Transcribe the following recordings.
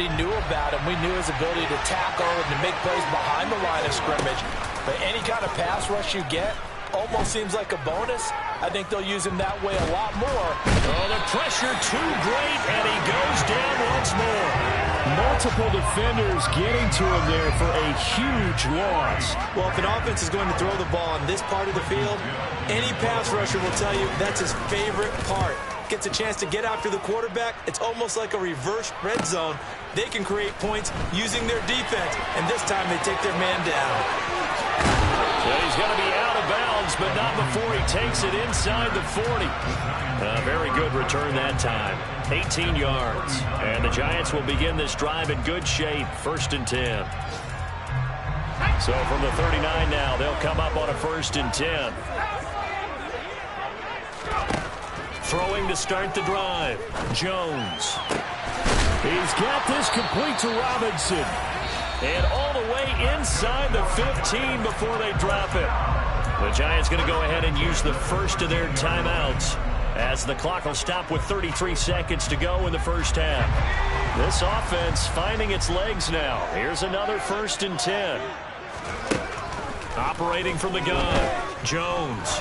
already knew about him. We knew his ability to tackle and to make plays behind the line of scrimmage. But any kind of pass rush you get almost seems like a bonus. I think they'll use him that way a lot more. Oh, the pressure too great, and he goes down once more. Multiple defenders getting to him there for a huge loss. Well, if an offense is going to throw the ball on this part of the field, any pass rusher will tell you that's his favorite part. Gets a chance to get after the quarterback. It's almost like a reverse red zone. They can create points using their defense, and this time they take their man down. Well, he's going to be out of bounds, but not before he takes it inside the 40. Very good return that time. 18 yards. And the Giants will begin this drive in good shape. 1st and 10. So from the 39 now, they'll come up on a 1st and 10. Throwing to start the drive. Jones. He's got this complete to Robinson. And all the way inside the 15 before they drop it. The Giants going to go ahead and use the first of their timeouts as the clock will stop with 33 seconds to go in the first half. This offense finding its legs now. Here's another 1st and 10. Operating from the gun. Jones.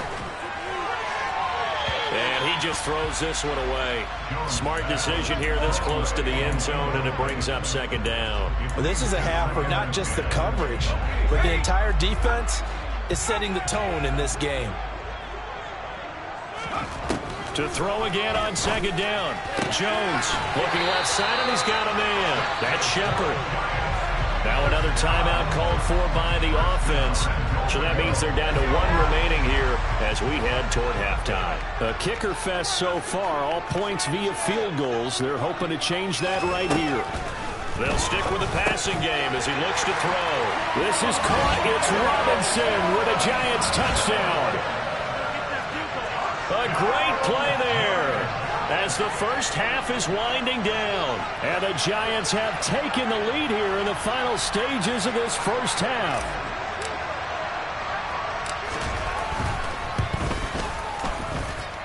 And he just throws this one away. Smart decision here this close to the end zone, and it brings up 2nd down. Well, this is a half where not just the coverage, but the entire defense is setting the tone in this game. To throw again on 2nd down. Jones looking left side, and he's got a man. That's Shepard. Now another timeout called for by the offense. So that means they're down to 1 remaining here as we head toward halftime. A kicker fest so far, all points via field goals. They're hoping to change that right here. They'll stick with the passing game as he looks to throw. This is caught. It's Robinson with a Giants touchdown. A great play there as the first half is winding down. And the Giants have taken the lead here in the final stages of this first half.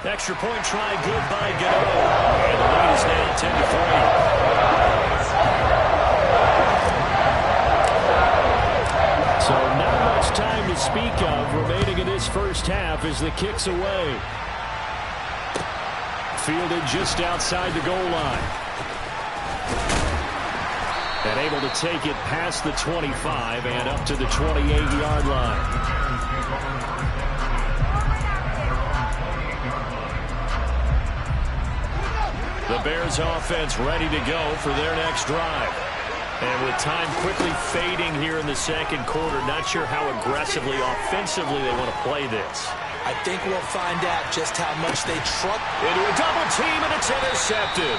Extra point try good by Gano. And the lead is now 10-3. So not much time to speak of remaining in this first half as the kick's away. Fielded just outside the goal line. And able to take it past the 25 and up to the 28-yard line. The Bears offense ready to go for their next drive. And with time quickly fading here in the second quarter, not sure how aggressively, offensively they want to play this. I think we'll find out just how much they truck. Into a double team, and it's intercepted.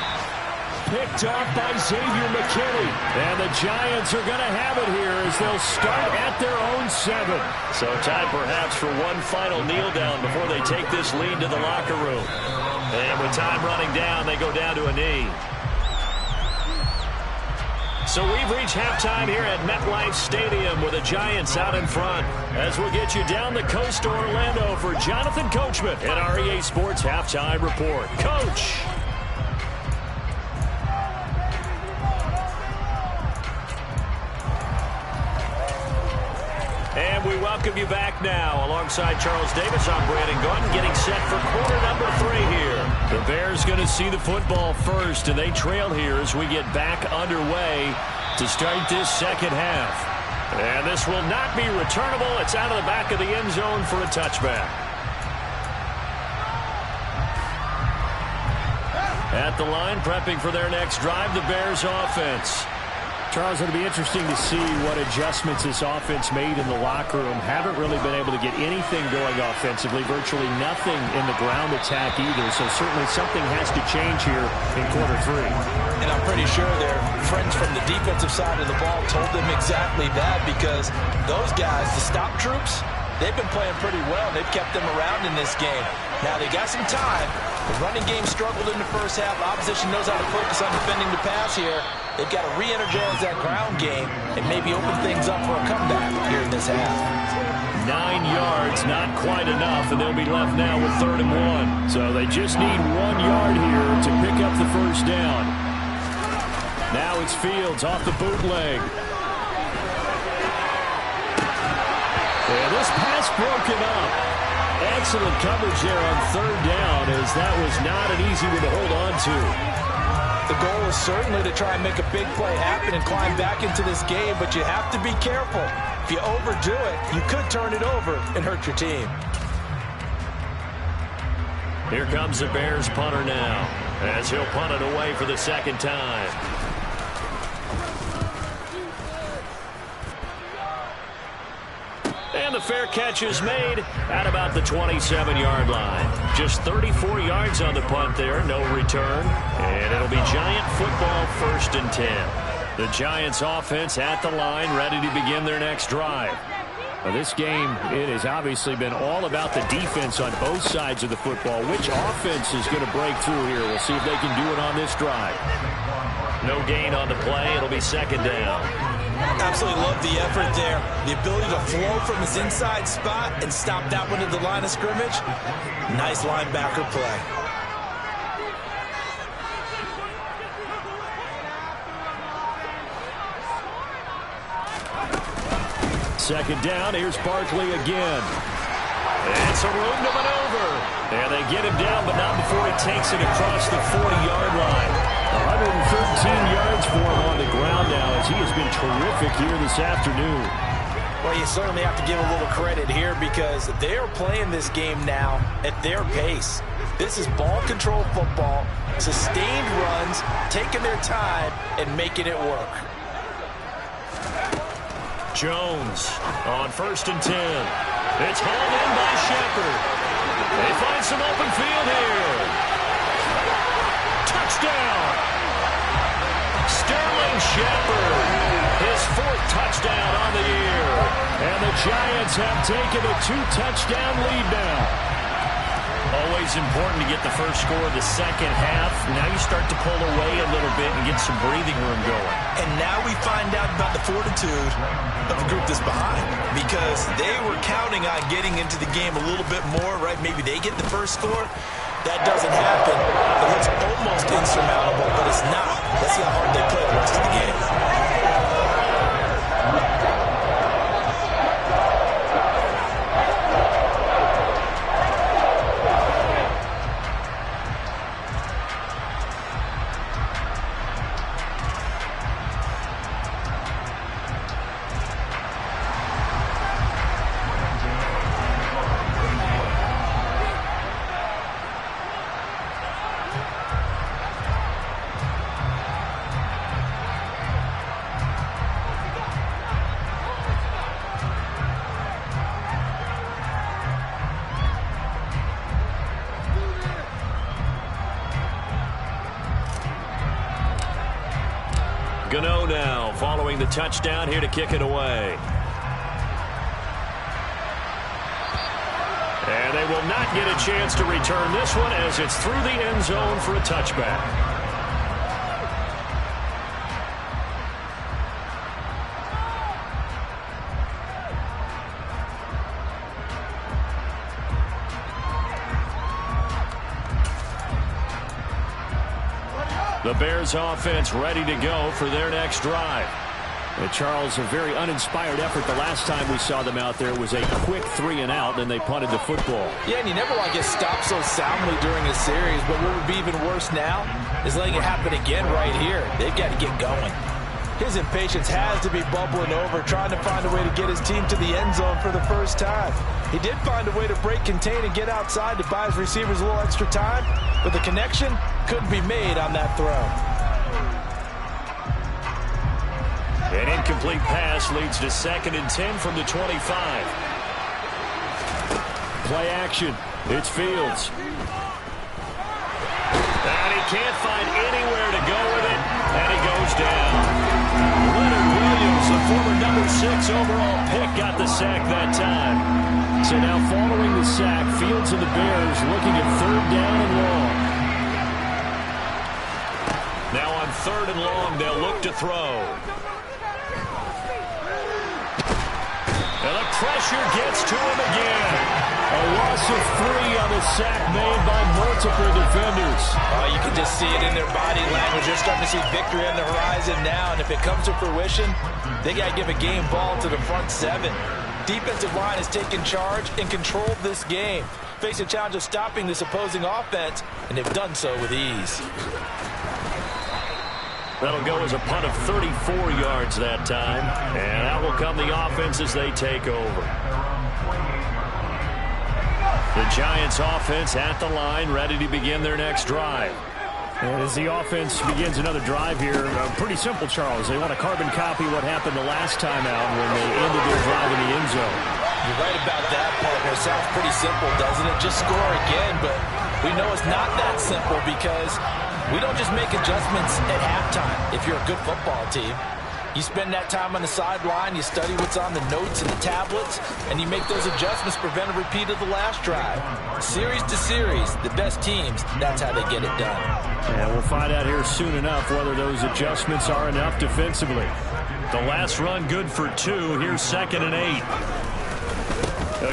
Picked up by Xavier McKinney. And the Giants are going to have it here as they'll start at their own 7. So time perhaps for one final kneel down before they take this lead to the locker room. And with time running down, they go down to a knee. So we've reached halftime here at MetLife Stadium with the Giants out in front. As we'll get you down the coast to Orlando for Jonathan Coachman at our EA Sports Halftime Report. Coach. And we welcome you back now. Alongside Charles Davis, I'm Brandon Gordon, getting set for quarter number 3 here. The Bears going to see the football first, and they trail here as we get back underway to start this second half. And this will not be returnable. It's out of the back of the end zone for a touchback. At the line, prepping for their next drive, the Bears offense. Charles, it'll be interesting to see what adjustments this offense made in the locker room. Haven't really been able to get anything going offensively, virtually nothing in the ground attack either. So certainly something has to change here in quarter 3. And I'm pretty sure their friends from the defensive side of the ball told them exactly that, because those guys, the stop troops, they've been playing pretty well. They've kept them around in this game. Now they got some time. The running game struggled in the first half. Opposition knows how to focus on defending the pass here. They've got to re-energize that ground game and maybe open things up for a comeback here in this half. 9 yards, not quite enough, and they'll be left now with 3rd and 1. So they just need 1 yard here to pick up the first down. Now it's Fields off the bootleg. And this pass broken up. Excellent coverage there on third down, as that was not an easy one to hold on to. The goal is certainly to try and make a big play happen and climb back into this game, but you have to be careful. If you overdo it, you could turn it over and hurt your team. Here comes the Bears punter now, as he'll punt it away for the second time. And the fair catch is made at about the 27-yard line. Just 34 yards on the punt there, no return. And it'll be Giant football, 1st and 10. The Giants offense at the line, ready to begin their next drive. Now this game, it has obviously been all about the defense on both sides of the football. Which offense is going to break through here? We'll see if they can do it on this drive. No gain on the play. It'll be 2nd down. Absolutely love the effort there. The ability to flow from his inside spot and stop that one at the line of scrimmage. Nice linebacker play. Second down, here's Barkley again. It's a room to maneuver. And they get him down, but not before he takes it across the 40-yard line. 113 yards for him on the ground now, as he has been terrific here this afternoon. Well, you certainly have to give a little credit here because they are playing this game now at their pace. This is ball control football, sustained runs, taking their time, and making it work. Jones on 1st and 10. It's hauled in by Shepard. They find some open field here. Touchdown! Sterling Shepard, his 4th touchdown on the year. And the Giants have taken a 2-touchdown lead now. Always important to get the first score of the second half. Now you start to pull away a little bit and get some breathing room going. And now we find out about the fortitude of the group that's behind, because they were counting on getting into the game a little bit more, right? Maybe they get the first score. That doesn't happen. It looks almost insurmountable, but it's not. Let's see how hard they play the rest of the game. Gano now following the touchdown, here to kick it away. And they will not get a chance to return this one as it's through the end zone for a touchback. The Bears offense ready to go for their next drive. And Charles, a very uninspired effort. The last time we saw them out there was a quick 3-and-out, and they punted the football. Yeah, and you never want to get stopped so soundly during a series, but what would be even worse now is letting it happen again right here. They've got to get going. His impatience has to be bubbling over, trying to find a way to get his team to the end zone for the first time. He did find a way to break contain and get outside to buy his receivers a little extra time, but the connection couldn't be made on that throw. An incomplete pass leads to 2nd and 10 from the 25. Play action. It's Fields. And he can't find anywhere to go with it, and he goes down. Leonard Williams, the former number 6 overall pick, got the sack that time. So now following the sack, Fields and the Bears looking at 3rd down and long. Now on 3rd and long, they'll look to throw. And the pressure gets to him again. A loss of 3 on the sack made by multiple defenders. You can just see it in their body language. They're starting to see victory on the horizon now, and if it comes to fruition, they got to give a game ball to the front 7. Defensive line has taken charge and controlled this game. Face a challenge of stopping this opposing offense, and they've done so with ease. That'll go as a punt of 34 yards that time, and out will come the offense as they take over. The Giants offense at the line, ready to begin their next drive. And as the offense begins another drive here, pretty simple, Charles. They want to carbon copy what happened the last time out when they ended their drive in the end zone. You're right about that, partner. It sounds pretty simple, doesn't it? Just score again, but we know it's not that simple because we don't just make adjustments at halftime if you're a good football team. You spend that time on the sideline, you study what's on the notes and the tablets, and you make those adjustments to prevent a repeat of the last drive. Series to series, the best teams, that's how they get it done. And we'll find out here soon enough whether those adjustments are enough defensively. The last run good for 2. Here's 2nd and 8.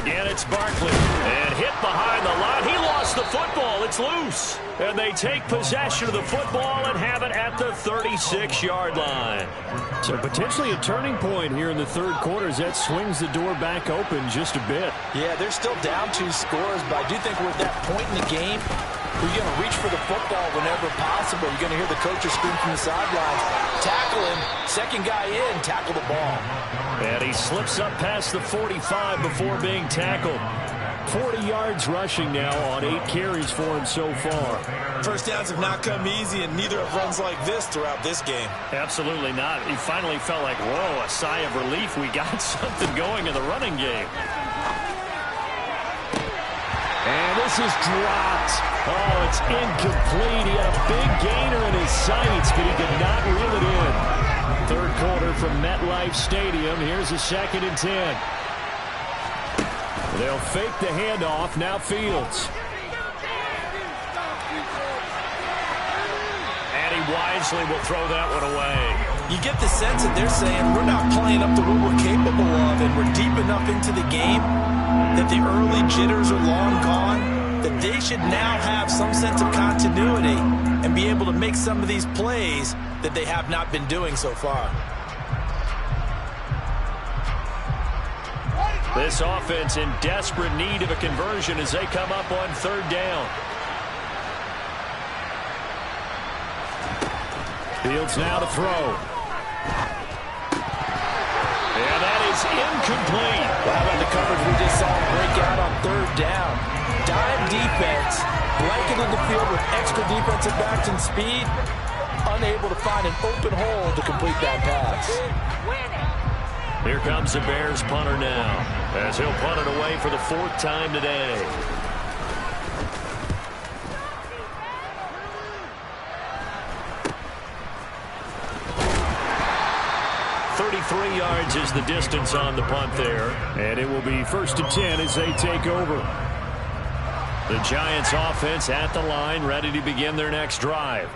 Again, it's Barkley. And hit behind the line. He lost the football. It's loose. And they take possession of the football and have it at the 36-yard line. So potentially a turning point here in the third quarter as that swings the door back open just a bit. Yeah, they're still down 2 scores, but I do think we're at that point in the game where you're going to reach for the football whenever possible. You're going to hear the coaches scream from the sidelines, tackle him, second guy in, tackle the ball. And he slips up past the 45 before being tackled. 40 yards rushing now on 8 carries for him so far. First downs have not come easy, and neither have runs like this throughout this game. Absolutely not. He finally felt like, whoa, a sigh of relief. We got something going in the running game. And this is dropped. Oh, it's incomplete. He had a big gainer in his sights, but he could not reel it in. Third quarter from MetLife Stadium. Here's a 2nd and 10. They'll fake the handoff. Now Fields. And he wisely will throw that one away. You get the sense that they're saying we're not playing up to what we're capable of, and we're deep enough into the game that the early jitters are long gone, that they should now have some sense of continuity and be able to make some of these plays that they have not been doing so far. This offense in desperate need of a conversion as they come up on 3rd down. Fields now to throw. And that is incomplete. How about the coverage we just saw break out on 3rd down? Dime defense, blanketed the field with extra defensive backs and speed, unable to find an open hole to complete that pass. Here comes the Bears punter now, as he'll punt it away for the 4th time today. .33 yards is the distance on the punt there. And it will be 1st and 10 as they take over. The Giants offense at the line, ready to begin their next drive.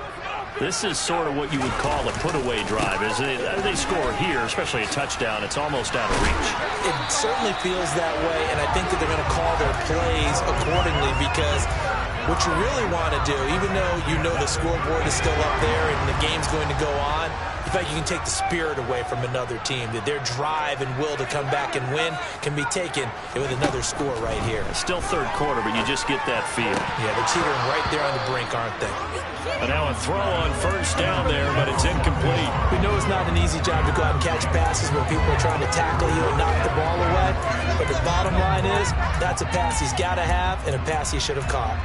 This is sort of what you would call a put-away drive. As they score here, especially a touchdown, it's almost out of reach. It certainly feels that way, and I think that they're going to call their plays accordingly because what you really want to do, even though you know the scoreboard is still up there and the game's going to go on, in fact, you can take the spirit away from another team, that their drive and will to come back and win can be taken with another score right here. It's still 3rd quarter, but you just get that feel. Yeah, they're teetering right there on the brink, aren't they? And now a throw on 1st down there, but it's incomplete. We know it's not an easy job to go out and catch passes when people are trying to tackle you and knock the ball away, but the bottom line is that's a pass he's got to have and a pass he should have caught.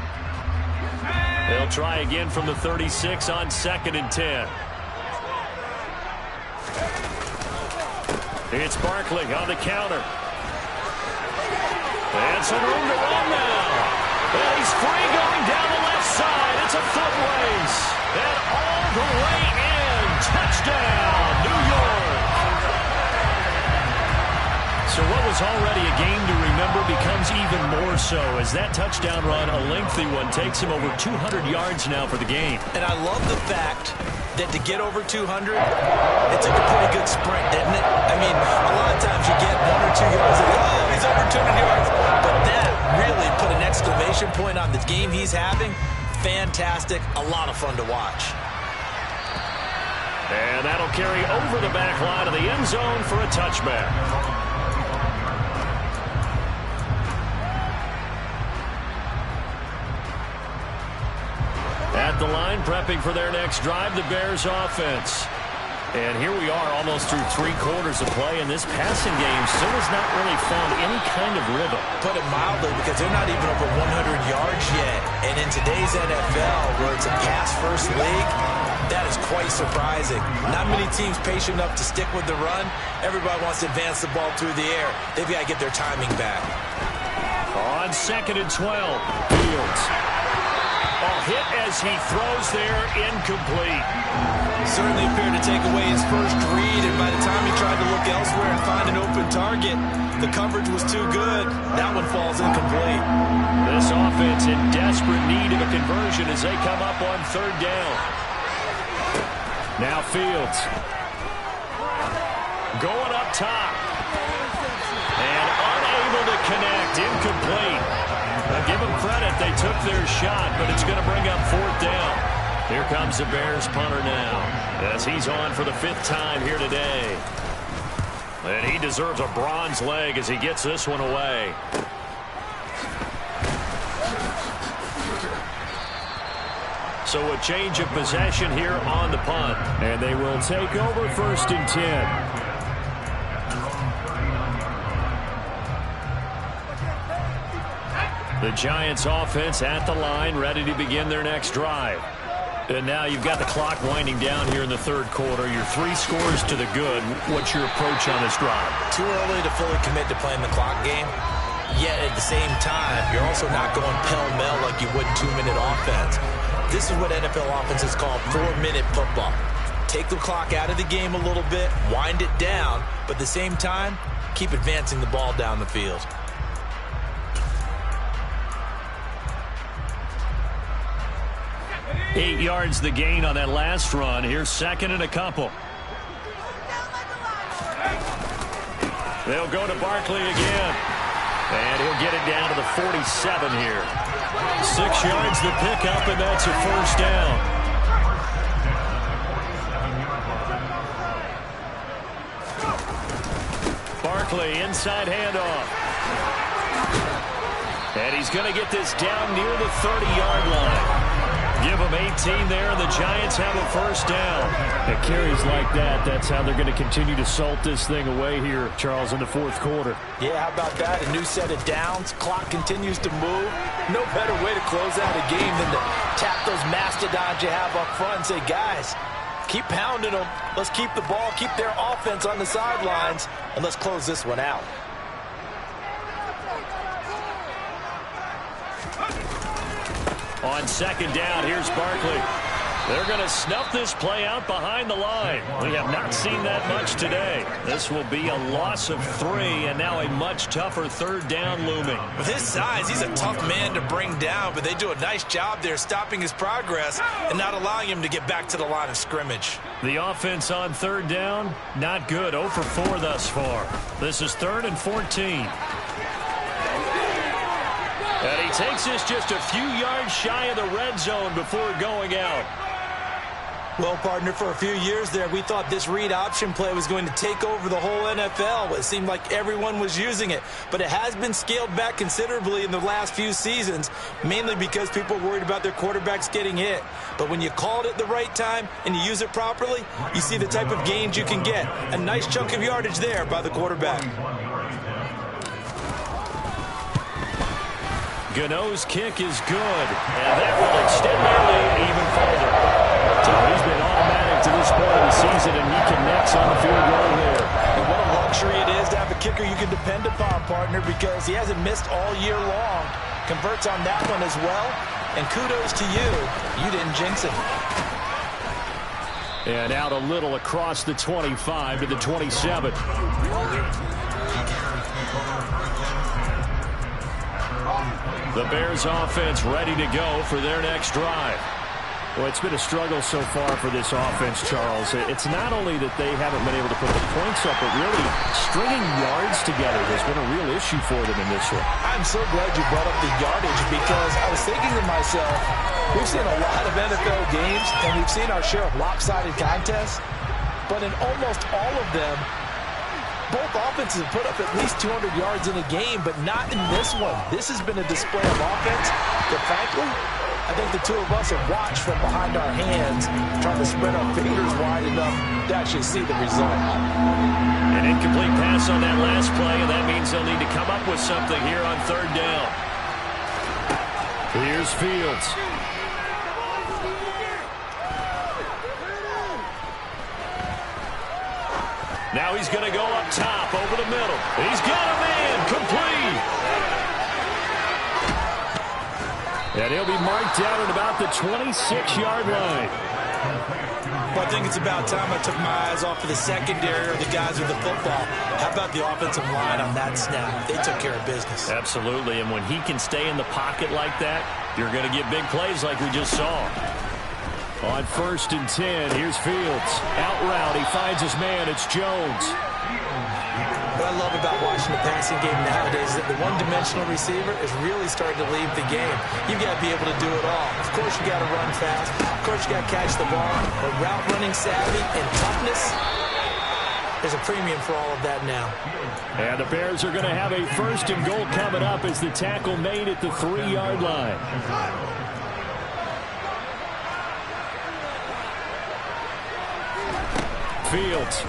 They'll try again from the 36 on 2nd and 10. It's Barkley on the counter. And some room to run now. And he's free going down the left side. It's a foot race. And all the way in. Touchdown, New York. So what was already a game to remember becomes even more so as that touchdown run, a lengthy one, takes him over 200 yards now for the game. And I love the fact that to get over 200, it took a pretty good sprint, didn't it? I mean, a lot of times you get 1 or 2 yards. Oh, he's over 200 yards. But that really put an exclamation point on the game he's having. Fantastic. A lot of fun to watch. And that'll carry over the back line of the end zone for a touchback. At the line, prepping for their next drive, the Bears offense. And here we are almost through 3 quarters of play, and this passing game still has not really found any kind of rhythm. Put it mildly, because they're not even over 100 yards yet. And in today's NFL, where it's a pass-first league, that is quite surprising. Not many teams patient enough to stick with the run. Everybody wants to advance the ball through the air. They've got to get their timing back. On 2nd and 12, Fields. Hit as he throws there, incomplete. Certainly appeared to take away his first read, and by the time he tried to look elsewhere and find an open target, the coverage was too good. That one falls incomplete. This offense in desperate need of a conversion as they come up on 3rd down. Now Fields. Going up top. And unable to connect, incomplete. Now give them credit, they took their shot, but it's going to bring up 4th down. Here comes the Bears punter now, as he's on for the 5th time here today. And he deserves a bronze leg as he gets this one away. So a change of possession here on the punt. And they will take over 1st and 10. The Giants offense at the line, ready to begin their next drive. And now you've got the clock winding down here in the 3rd quarter. Your 3 scores to the good. What's your approach on this drive? Too early to fully commit to playing the clock game. Yet at the same time, you're also not going pell-mell like you would in 2-minute offense. This is what NFL offenses call 4-minute football. Take the clock out of the game a little bit, wind it down, but at the same time, keep advancing the ball down the field. 8 yards the gain on that last run. Here's 2nd and a couple. They'll go to Barkley again. And he'll get it down to the 47 here. 6 yards the pickup, and that's a 1st down. Barkley, inside handoff. And he's going to get this down near the 30-yard line. Give them 18 there, and the Giants have a 1st down. At carries like that, that's how they're going to continue to salt this thing away here, Charles, in the 4th quarter. Yeah, how about that? A new set of downs. Clock continues to move. No better way to close out a game than to tap those mastodons you have up front and say, guys, keep pounding them. Let's keep the ball, keep their offense on the sidelines, and let's close this one out. On 2nd down, here's Barkley. They're going to snuff this play out behind the line. We have not seen that much today. This will be a loss of 3, and now a much tougher 3rd down looming. With his size, he's a tough man to bring down, but they do a nice job there stopping his progress and not allowing him to get back to the line of scrimmage. The offense on 3rd down, not good. 0 for 4 thus far. This is 3rd and 14. And he takes this just a few yards shy of the red zone before going out. Well, partner, for a few years there, we thought this read option play was going to take over the whole NFL. It seemed like everyone was using it. But it has been scaled back considerably in the last few seasons, mainly because people are worried about their quarterbacks getting hit. But when you call it at the right time and you use it properly, you see the type of gains you can get. A nice chunk of yardage there by the quarterback. Gano's kick is good, and that will extend their lead even further. So he's been automatic to this point of the season, and he connects on the field goal there. And what a luxury it is to have a kicker you can depend upon, partner, because he hasn't missed all year long. Converts on that one as well, and kudos to you. You didn't jinx it. And out a little across the 25 to the 27. The Bears offense ready to go for their next drive. Well, it's been a struggle so far for this offense, Charles. It's not only that they haven't been able to put the points up, but really stringing yards together has been a real issue for them in this one. I'm so glad you brought up the yardage because I was thinking to myself, we've seen a lot of NFL games and we've seen our share of lopsided contests, but in almost all of them, both offenses have put up at least 200 yards in a game, but not in this one. This has been a display of offense that, frankly, I think the two of us have watched from behind our hands, trying to spread our fingers wide enough to actually see the result. An incomplete pass on that last play, and that means they'll need to come up with something here on third down. Here's Fields. Now he's going to go up top over the middle. He's got a man complete. And he'll be marked down at about the 26-yard line. Well, I think it's about time I took my eyes off of the secondary or the guys with the football. How about the offensive line on that snap? They took care of business. Absolutely, and when he can stay in the pocket like that, you're going to get big plays like we just saw. On 1st and 10, here's Fields. Out route, he finds his man. It's Jones. What I love about watching the passing game nowadays is that the one-dimensional receiver is really starting to leave the game. You've got to be able to do it all. Of course, you got to run fast. Of course, you got to catch the ball. But route running savvy and toughness, there's a premium for all of that now. And the Bears are going to have a 1st and goal coming up as the tackle made at the 3-yard line. Fields.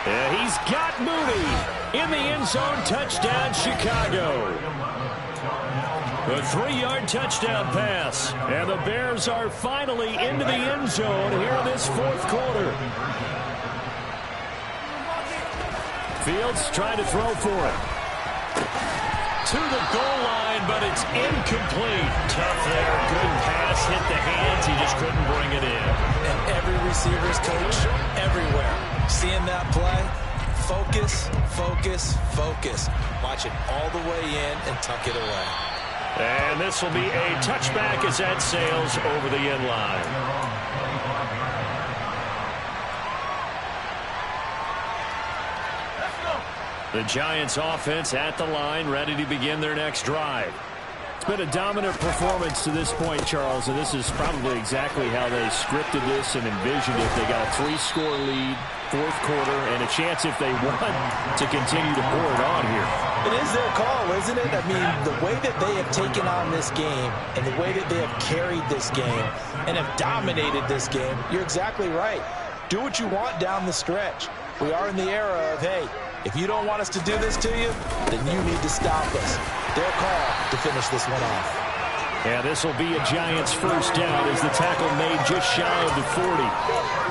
Yeah, he's got Mooney in the end zone. Touchdown, Chicago. A 3-yard touchdown pass. And the Bears are finally into the end zone here in this 4th quarter. Fields trying to throw for it. To the goal line, but it's incomplete. Tough there. Good pass. Hit the hands. He just couldn't bring it in. And every receiver's coach everywhere. Seeing that play, focus, focus, focus. Watch it all the way in and tuck it away. And this will be a touchback as that sails over the end line. The Giants offense at the line, ready to begin their next drive. It's been a dominant performance to this point, Charles, and this is probably exactly how they scripted this and envisioned it. They got a 3-score lead, 4th quarter, and a chance if they want to continue to pour it on here. It is their call, isn't it? I mean, the way that they have taken on this game and the way that they have carried this game and have dominated this game, you're exactly right. Do what you want down the stretch. We are in the era of, hey, if you don't want us to do this to you, then you need to stop us. Their call to finish this one off. Yeah, this will be a Giants 1st down as the tackle made just shy of the 40.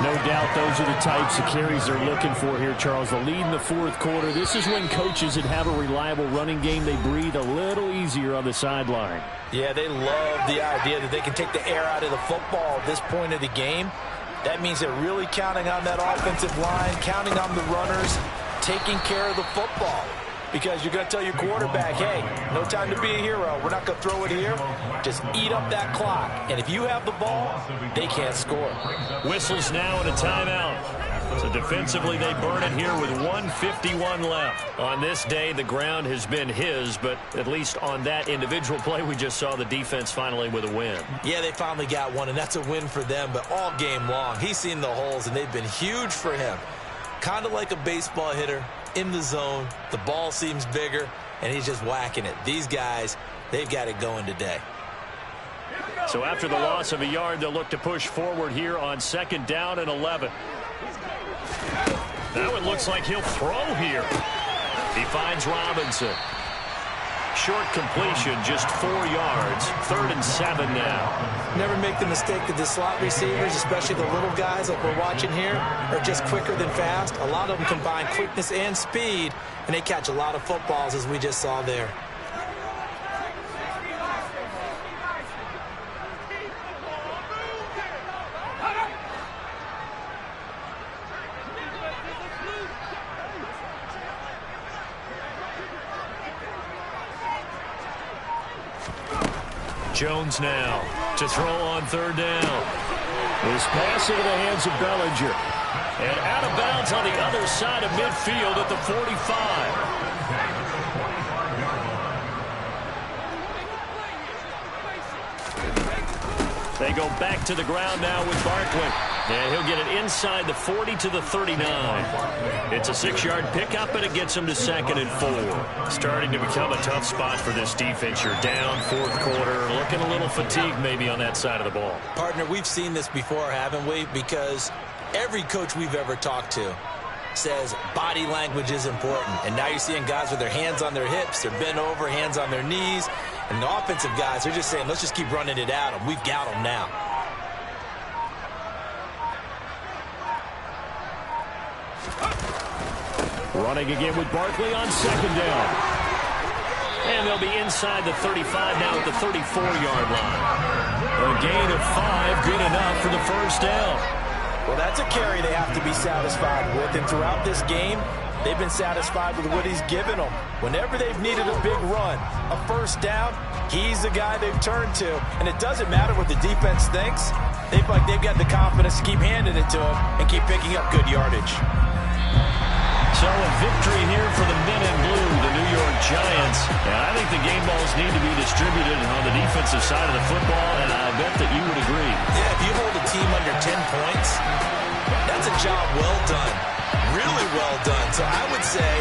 No doubt those are the types of carries they're looking for here, Charles. The lead in the 4th quarter. This is when coaches that have a reliable running game, they breathe a little easier on the sideline. Yeah, they love the idea that they can take the air out of the football at this point of the game. That means they're really counting on that offensive line, counting on the runners, taking care of the football. Because you're going to tell your quarterback, hey, no time to be a hero. We're not going to throw it here. Just eat up that clock. And if you have the ball, they can't score. Whistles now and a timeout. So defensively, they burn it here with 1:51 left. On this day, the ground has been his, but at least on that individual play, we just saw the defense finally with a win. Yeah, they finally got one, and that's a win for them. But all game long, he's seen the holes, and they've been huge for him. Kind of like a baseball hitter in the zone. The ball seems bigger, and he's just whacking it. These guys, they've got it going today. So after the loss of a yard, they'll look to push forward here on 2nd down and 11. Now it looks like he'll throw here. He finds Robinson. Short completion, just 4 yards. 3rd and 7 now. Never make the mistake that the slot receivers, especially the little guys like we're watching here, are just quicker than fast. A lot of them combine quickness and speed, and they catch a lot of footballs, as we just saw there. Jones now to throw on third down. This pass into the hands of Bellinger. And out of bounds on the other side of midfield at the 45. They go back to the ground now with Barkley. And he'll get it inside the 40 to the 39. It's a 6-yard pickup, and it gets him to 2nd and 4. Starting to become a tough spot for this defense. You're down 4th quarter, looking a little fatigued maybe on that side of the ball. Partner, we've seen this before, haven't we? Because every coach we've ever talked to says body language is important. And now you're seeing guys with their hands on their hips, they're bent over, hands on their knees. And the offensive guys, they're just saying, let's just keep running it at them. We've got them now. Running again with Barkley on 2nd down. And they'll be inside the 35 now at the 34-yard line. A gain of 5, good enough for the first down. Well, that's a carry they have to be satisfied with. And throughout this game, they've been satisfied with what he's given them. Whenever they've needed a big run, a first down, he's the guy they've turned to. And it doesn't matter what the defense thinks. They've got the confidence to keep handing it to him and keep picking up good yardage. So a victory here for the men in blue, the New York Giants. And I think the game balls need to be distributed on the defensive side of the football, and I bet that you would agree. Yeah, if you hold a team under 10 points, that's a job well done. Really well done. So I would say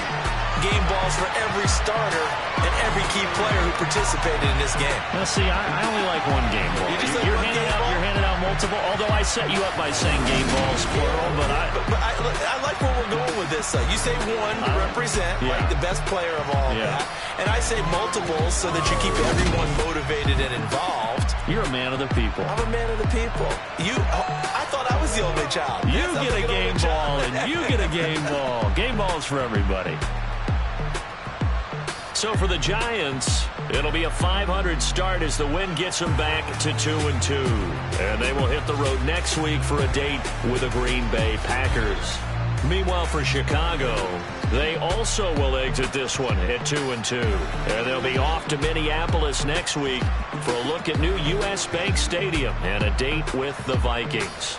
game balls for every starter and every key player who participated in this game. Now, see, I only like one game ball. You're handing out multiple, although I set you up by saying game balls, plural, but I like where we're going with this. You say one to represent, like the best player of all of that. And I say multiples so that you keep everyone motivated and involved. You're a man of the people. I'm a man of the people. I thought I was the only child. You get a game ball, and you get a game ball. Game balls for everybody. So for the Giants, it'll be a 500 start as the win gets them back to 2-2. And they will hit the road next week for a date with the Green Bay Packers. Meanwhile, for Chicago, they also will exit this one at 2-2. And they'll be off to Minneapolis next week for a look at new U.S. Bank Stadium and a date with the Vikings.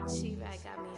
She-Rag got me.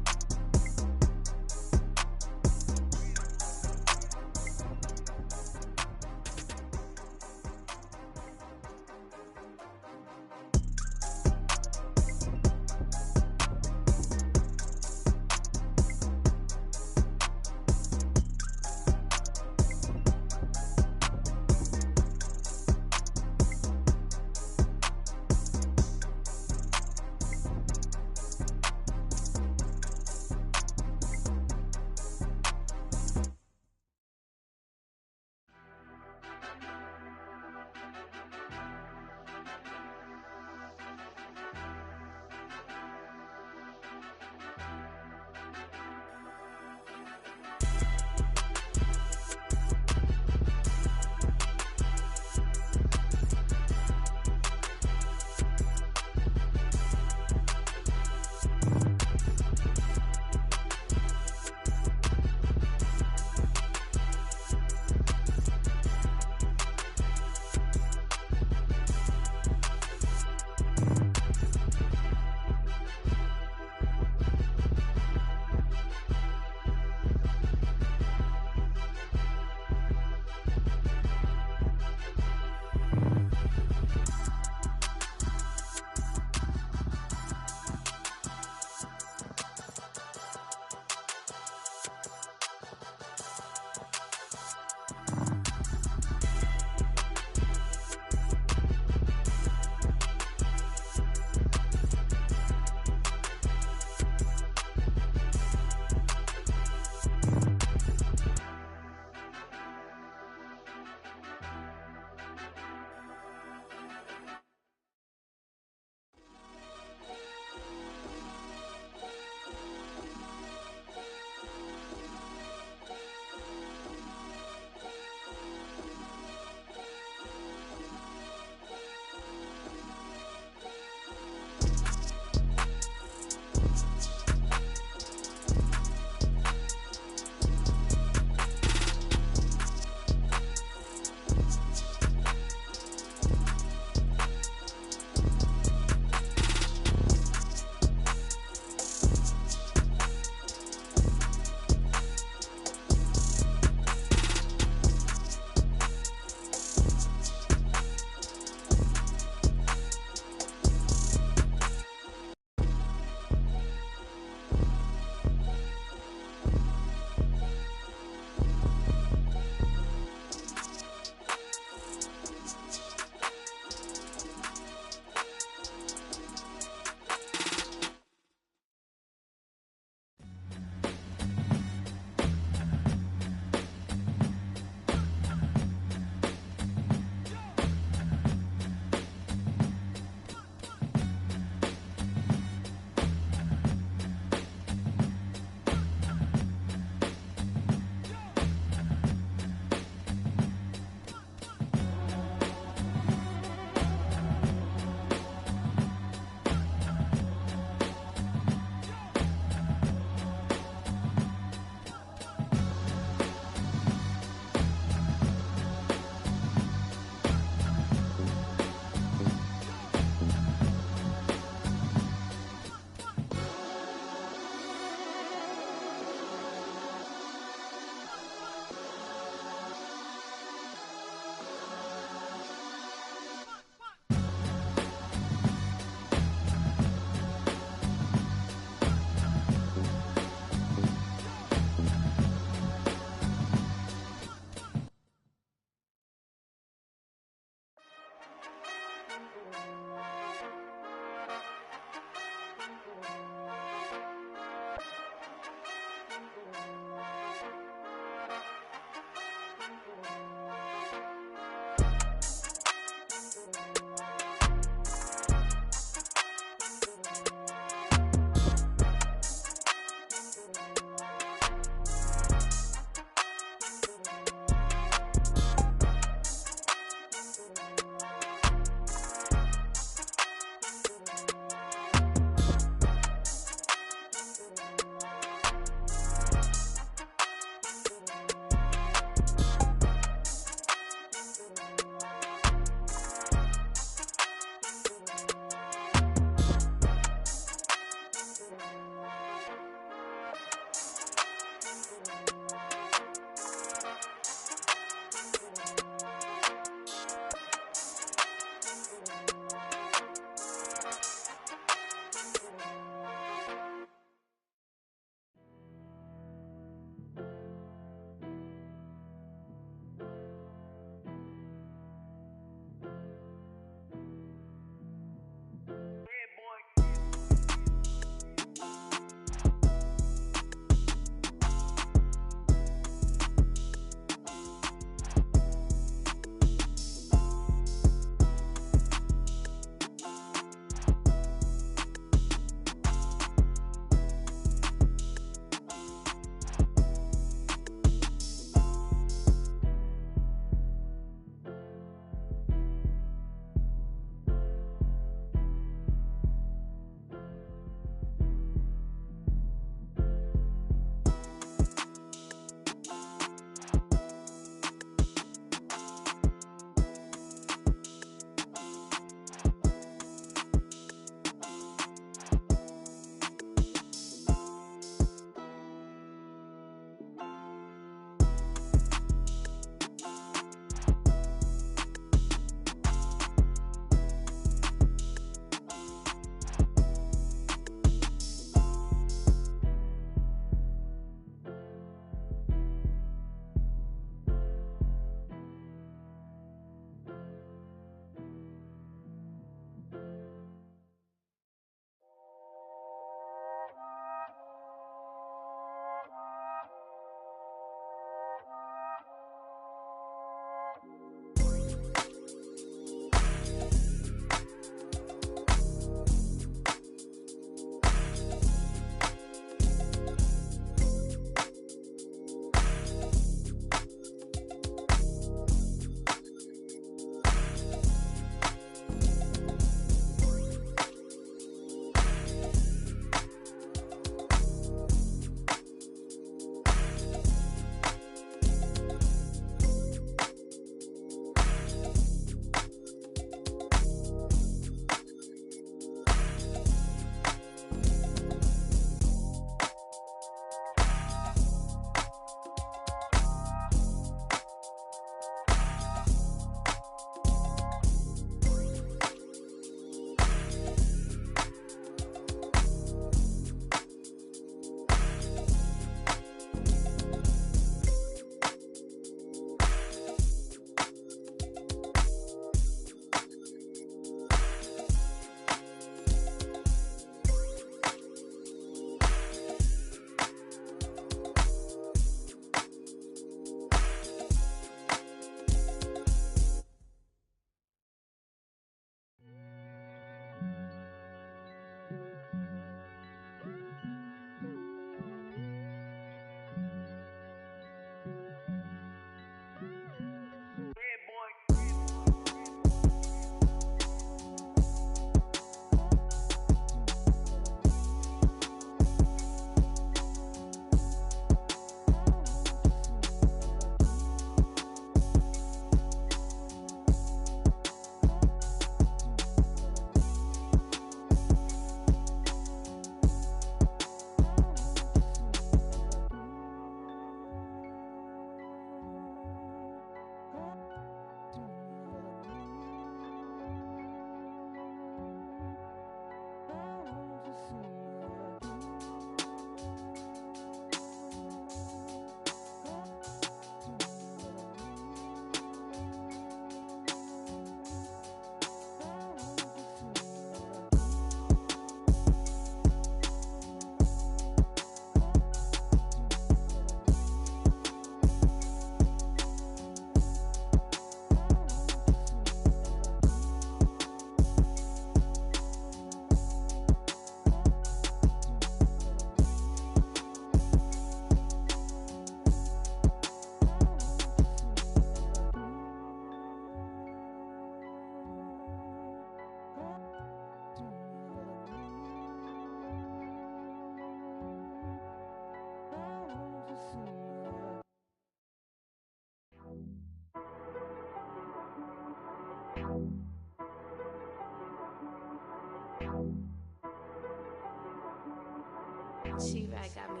She-Bag got me.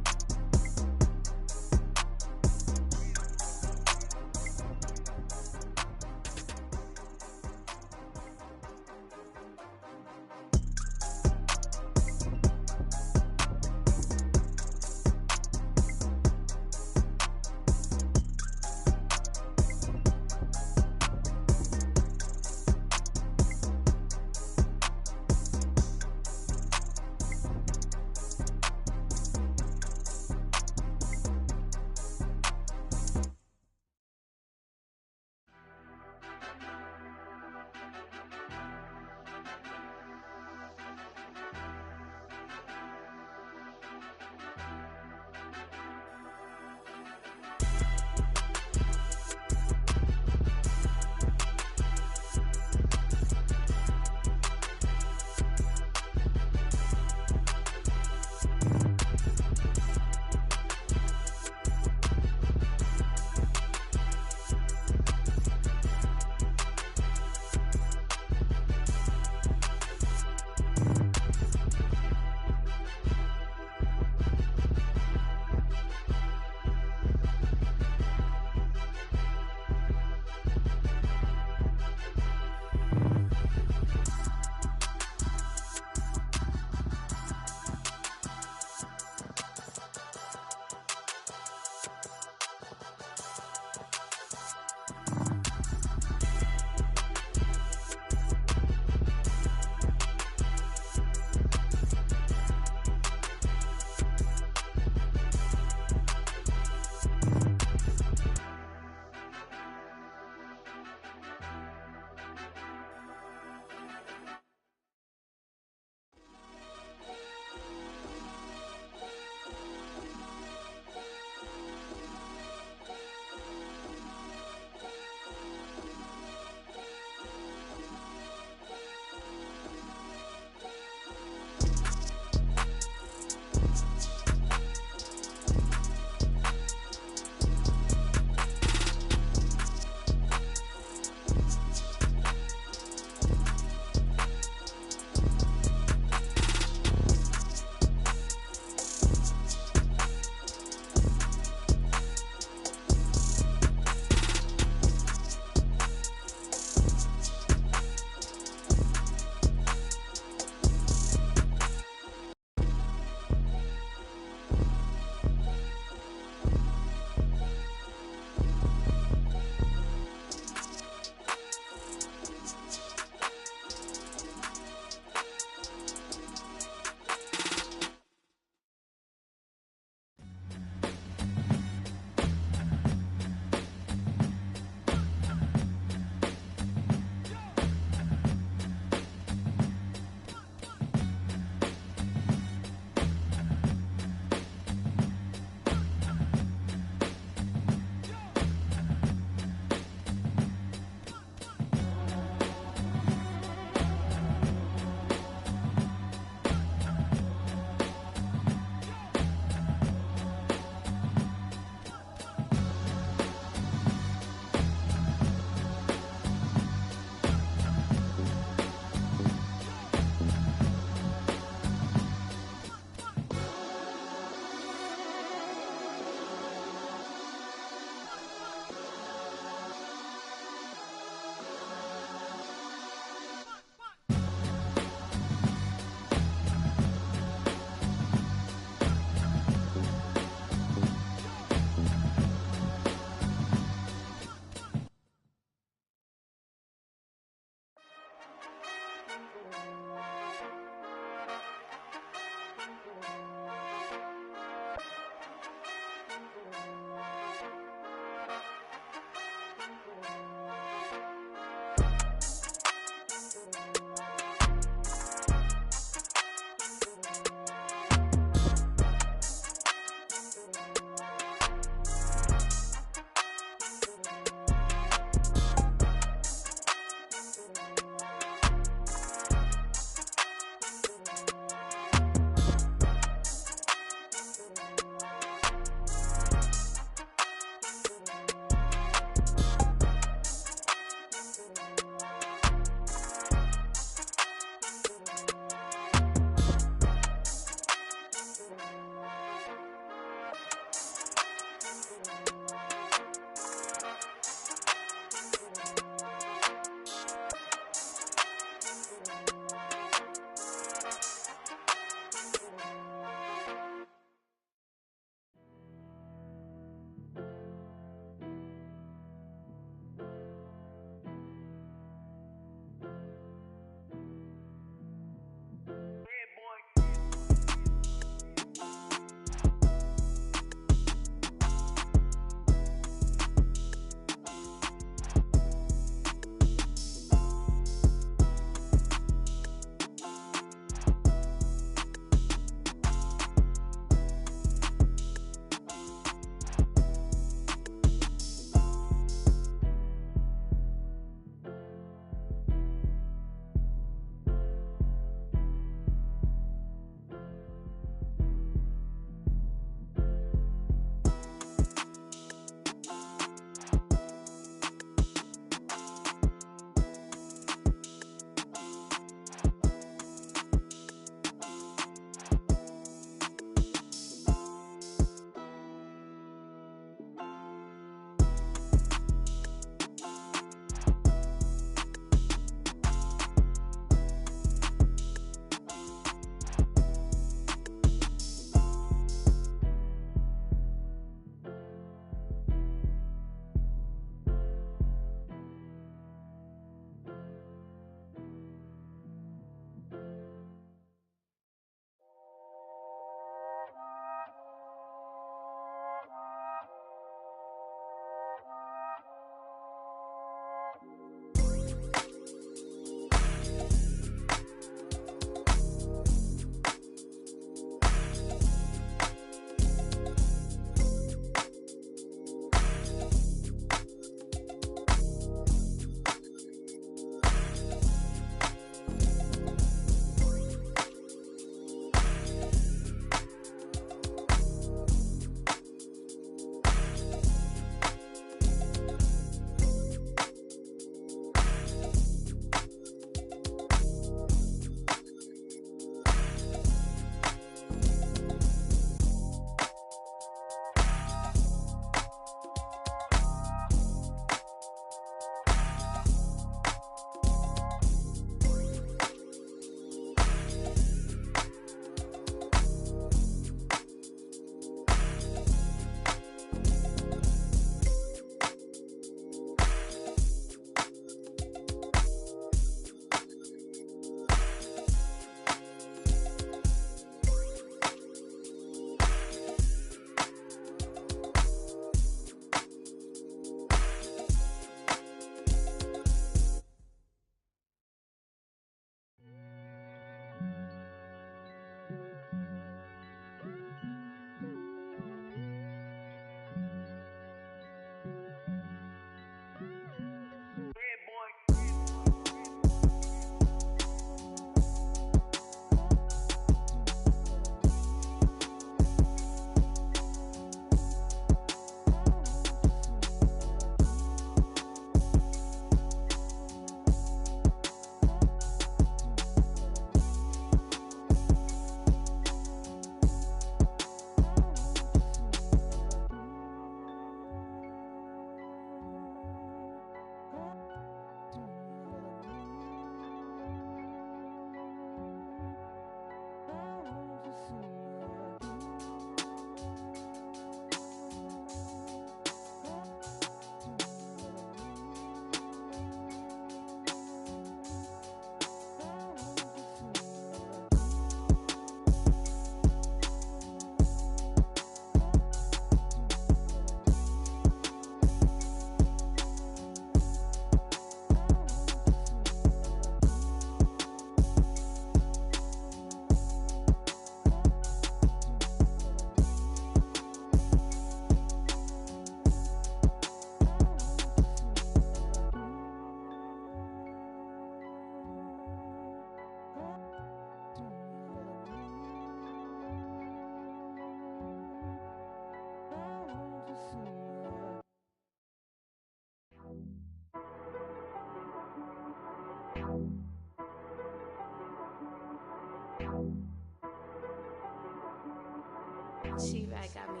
She-Bag got me.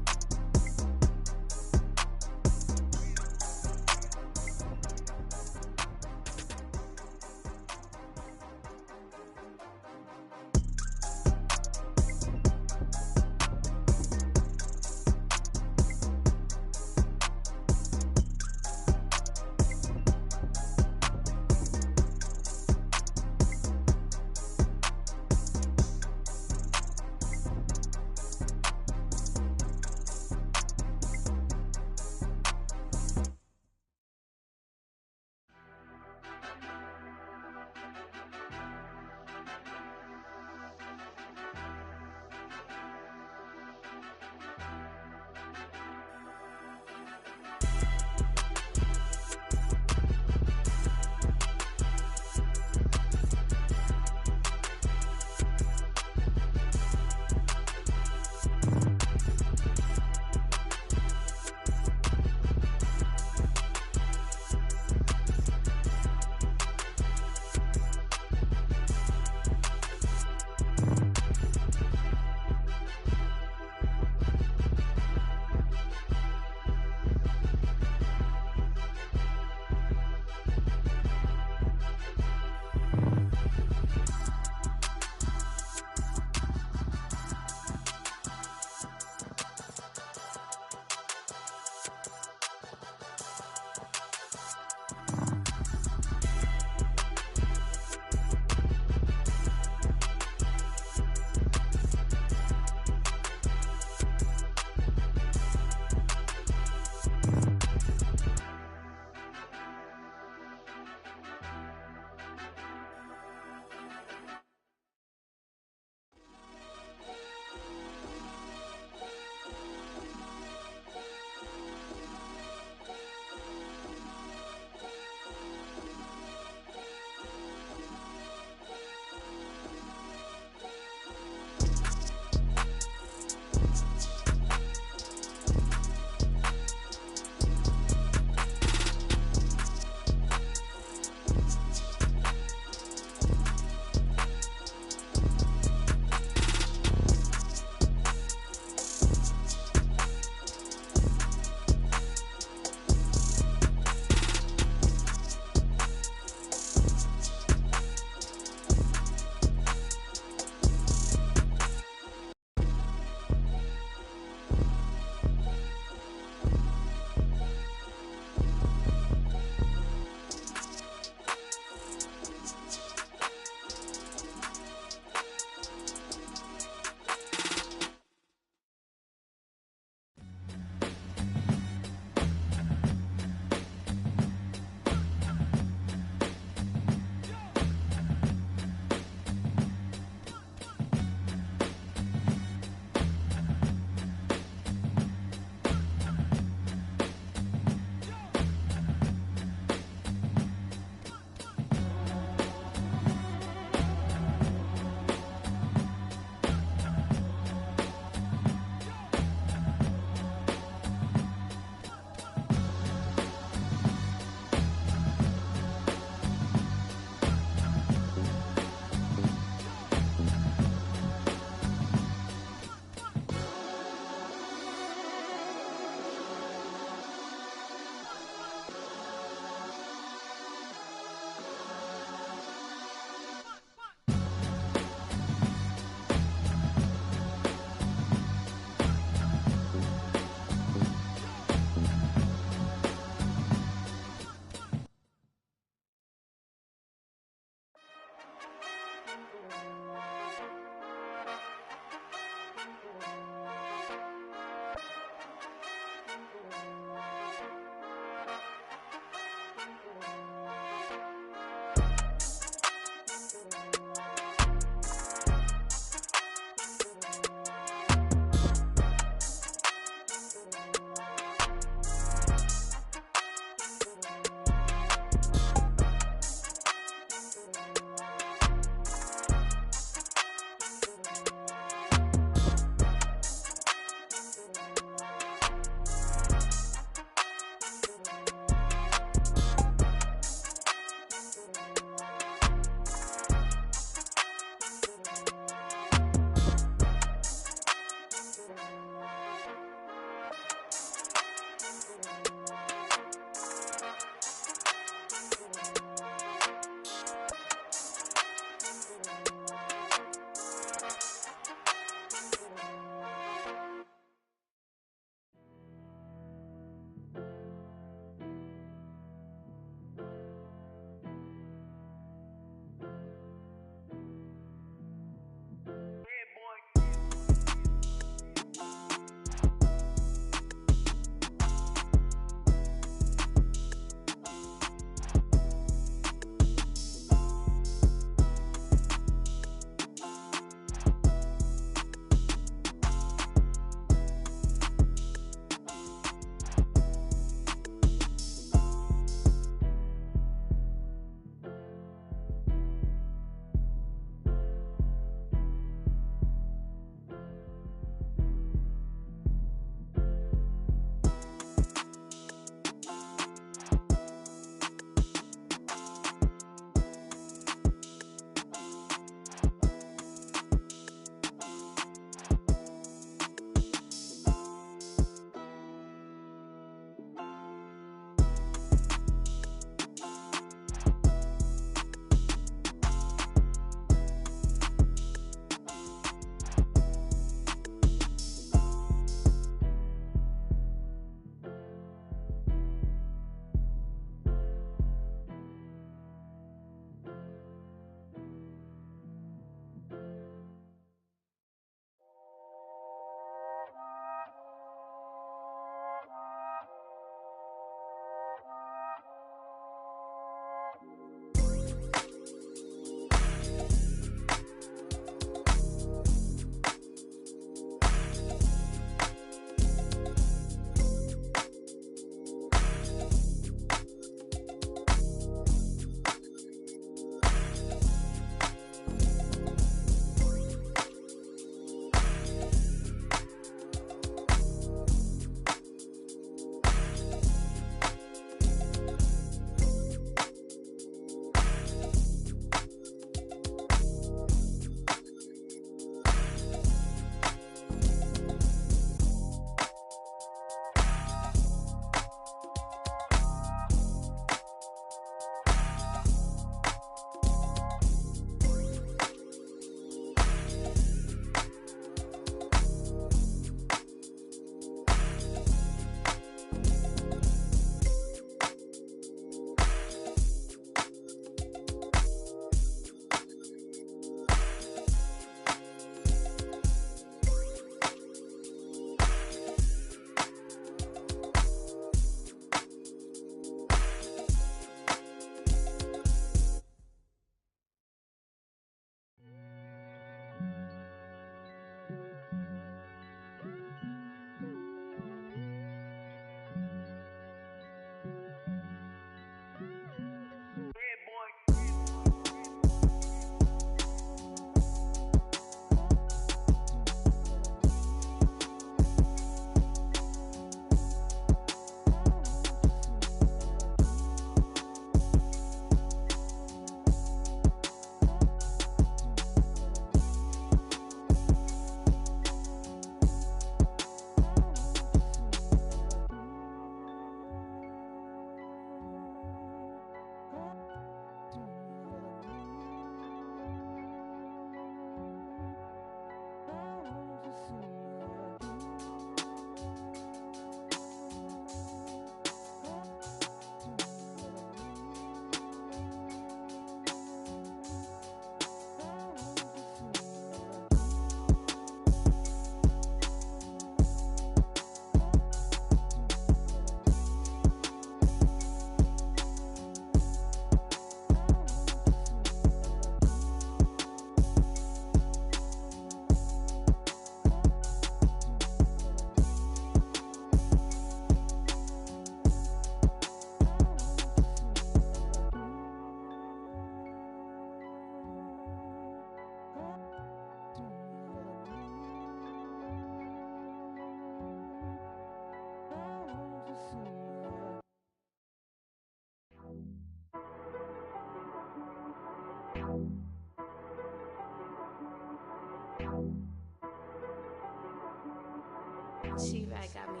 She-Rag got me.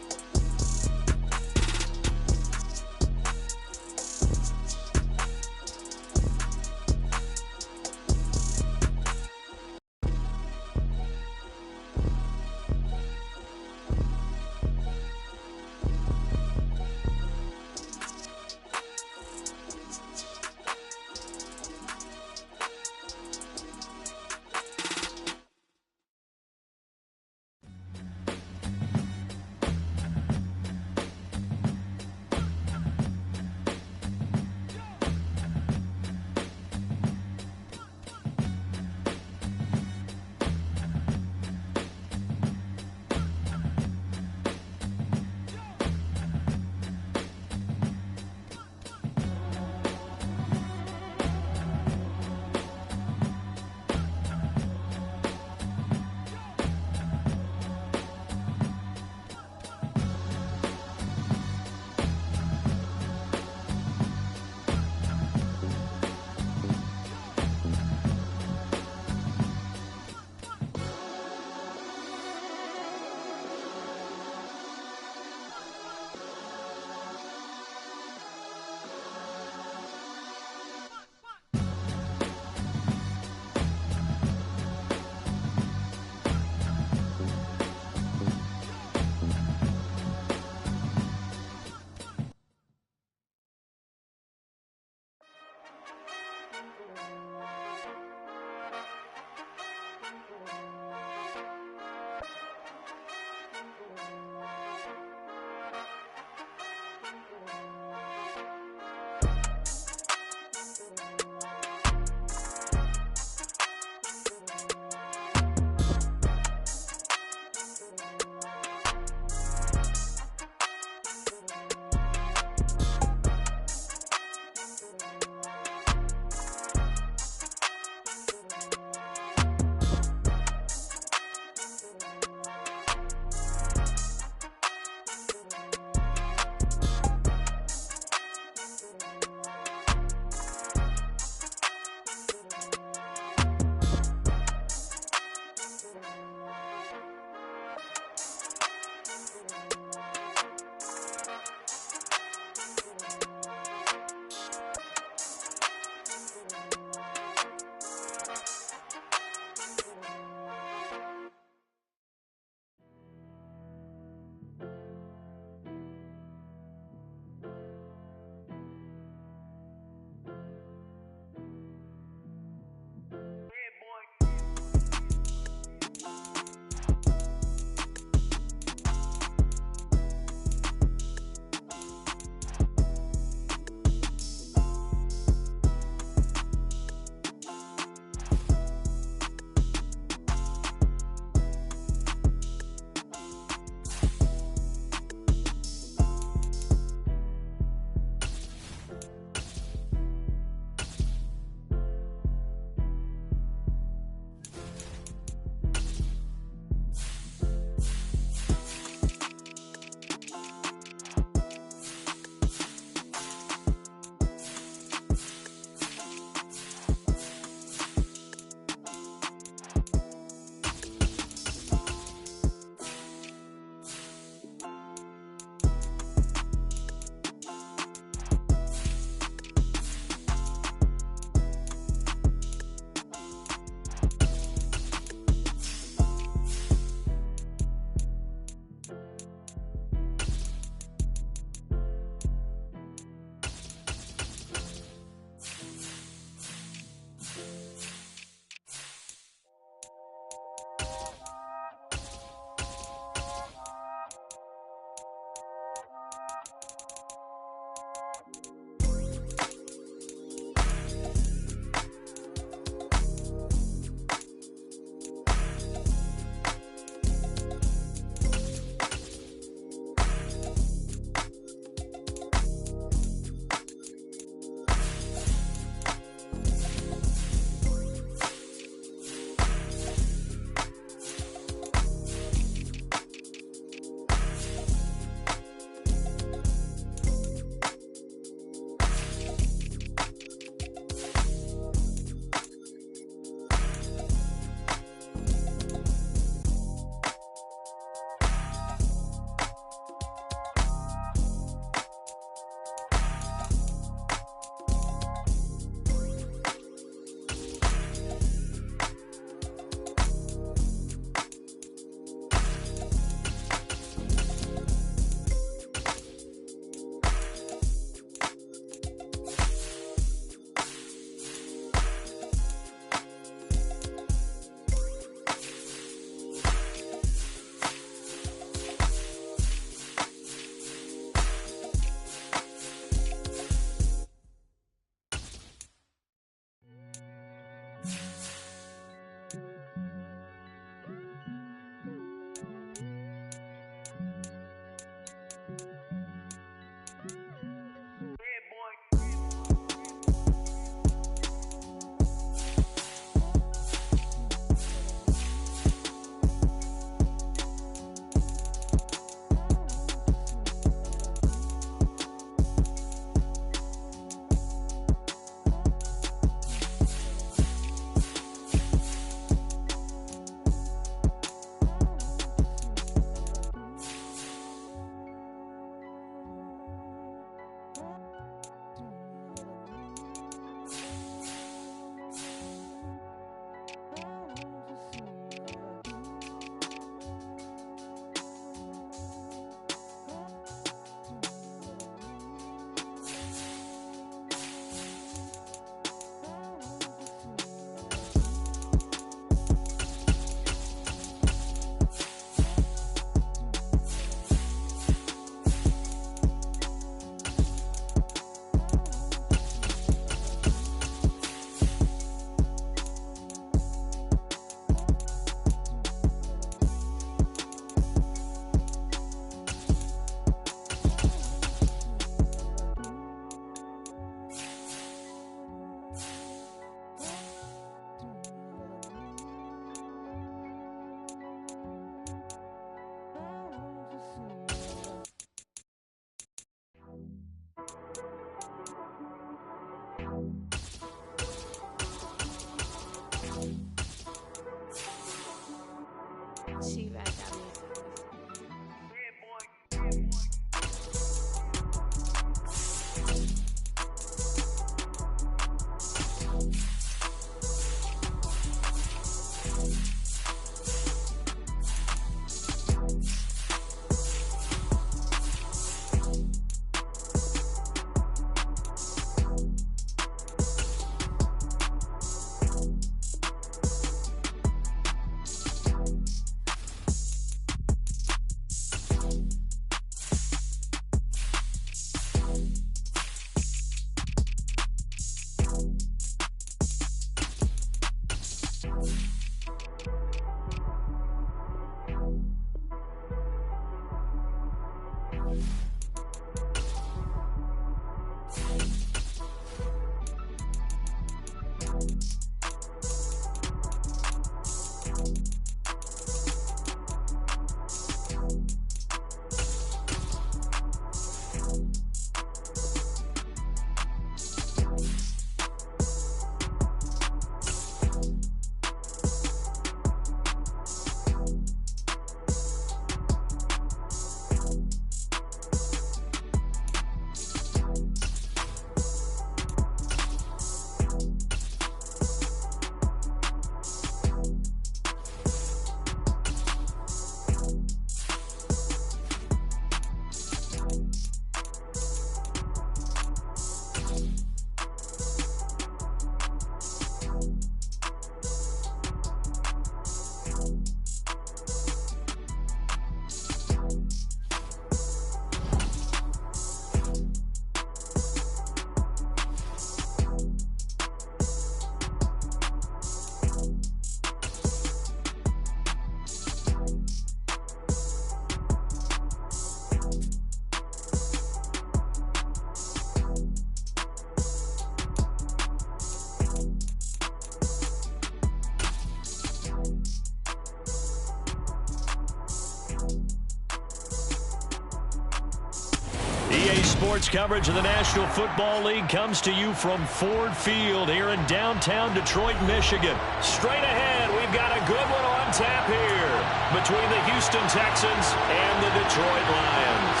Sports coverage of the National Football League comes to you from Ford Field here in downtown Detroit, Michigan. Straight ahead, we've got a good one on tap here between the Houston Texans and the Detroit Lions.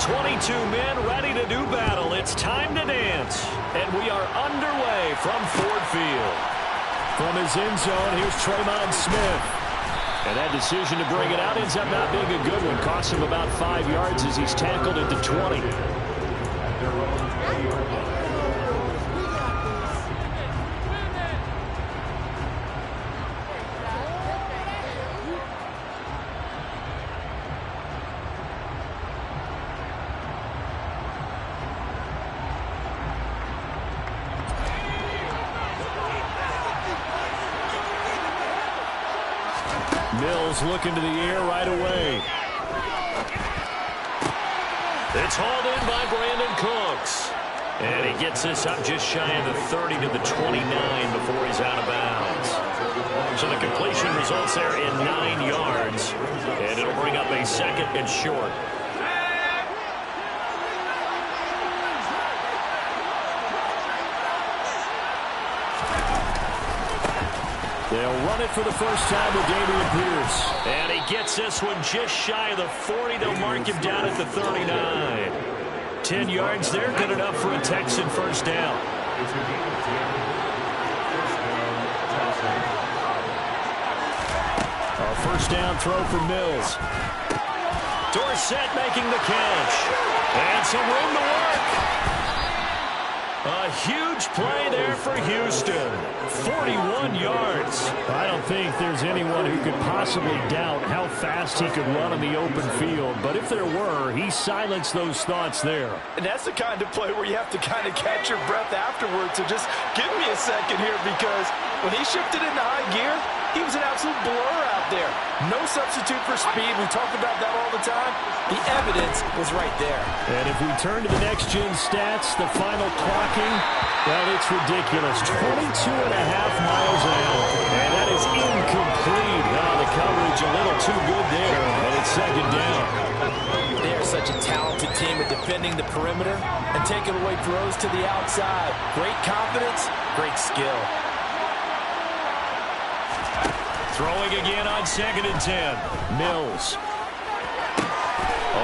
"22 men ready to do battle. It's time to dance." And we are underway from Ford Field. From his end zone, here's Tremont Smith. And that decision to bring it out ends up not being a good one. Costs him about 5 yards as he's tackled at the 20. Mills looking to the air right away. It's hauled in by Brandon Cooks. And he gets this up just shy of the 30 to the 29 before he's out of bounds. So the completion results there in 9 yards. And it'll bring up a 2nd and short. They'll run it for the first time with Dameon Pierce. And he gets this one just shy of the 40. They'll mark him down at the 39. 10 yards there, good enough for a Texan first down. A first down throw for Mills. Dorsett making the catch. And some room to work. A huge play there for Houston. 41 yards. I don't think there's anyone who could possibly doubt how fast he could run on the open field. But if there were, he silenced those thoughts there. And that's the kind of play where you have to kind of catch your breath afterwards. So just give me a second here, because when he shifted into high gear, he was an absolute blur out there. No substitute for speed. We talk about that all the time. The evidence was right there. And if we turn to the next-gen stats, the final clocking, well, it's ridiculous. 22.5 miles an hour. And that is incomplete. The coverage a little too good there, and it's 2nd down. They are such a talented team at defending the perimeter and taking away throws to the outside. Great confidence, great skill. Throwing again on 2nd and 10. Mills.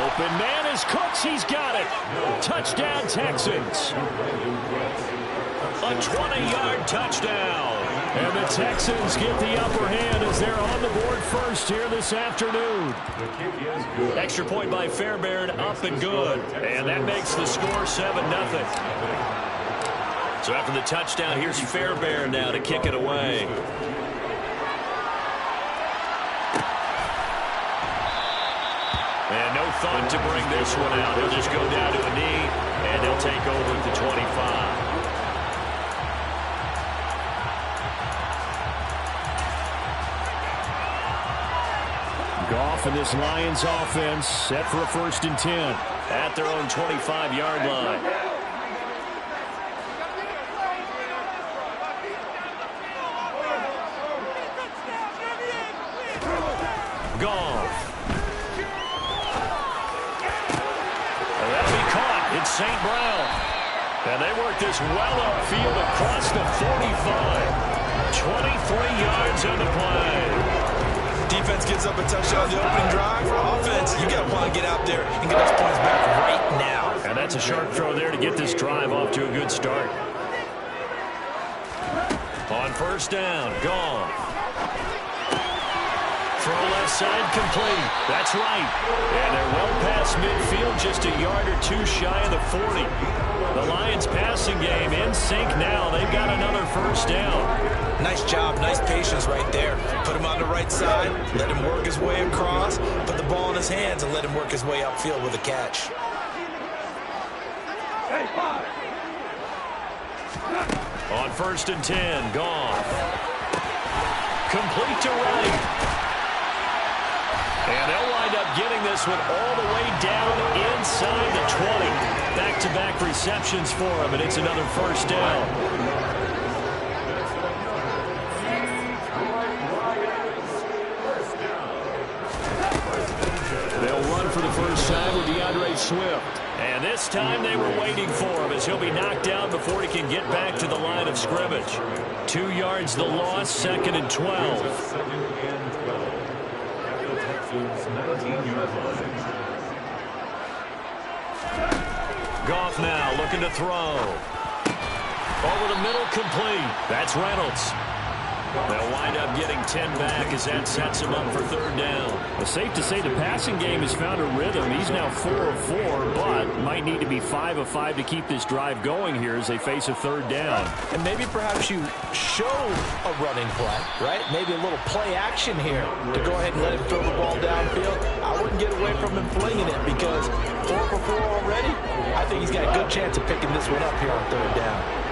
Open man is Cooks. He's got it. Touchdown, Texans. A 20-yard touchdown. And the Texans get the upper hand as they're on the board first here this afternoon. Extra point by Fairbairn, up and good. And that makes the score 7-0. So after the touchdown, here's Fairbairn now to kick it away. And no thought to bring this one out. He'll just go down to a knee, and they'll take over at the 25. Goff and this Lions offense set for a 1st and 10. At their own 25-yard line. Goff. That'll be caught. It's St. Brown. And they work this well upfield across the 45. 23 yards on the play. Defense gives up a touchdown on the opening drive. For offense, you got to want to get out there and get those points back right now. And that's a sharp throw there to get this drive off to a good start. On 1st down, Goff. Throw left side complete. That's right. And they're well past midfield, just a yard or two shy of the 40. The Lions passing game in sync now. They've got another 1st down. Nice job, nice patience right there. Put him on the right side, let him work his way across, put the ball in his hands, and let him work his way upfield with a catch. On 1st and 10, Goff. Complete to right. And they'll wind up getting this one all the way down inside the 20. Back-to-back receptions for him, and it's another 1st down. Swift. And this time they were waiting for him as he'll be knocked down before he can get back to the line of scrimmage. 2 yards the loss, 2nd and 12. Goff now looking to throw. Over the middle, complete. That's Reynolds. They'll wind up getting 10 back as that sets him up for 3rd down. Well, safe to say the passing game has found a rhythm. He's now 4 of 4, but might need to be 5 of 5 to keep this drive going here as they face a 3rd down. And maybe perhaps you show a running play, right? Maybe a little play action here to go ahead and let him throw the ball downfield. I wouldn't get away from him flinging it because 4 for 4 already. I think he's got a good chance of picking this one up here on 3rd down.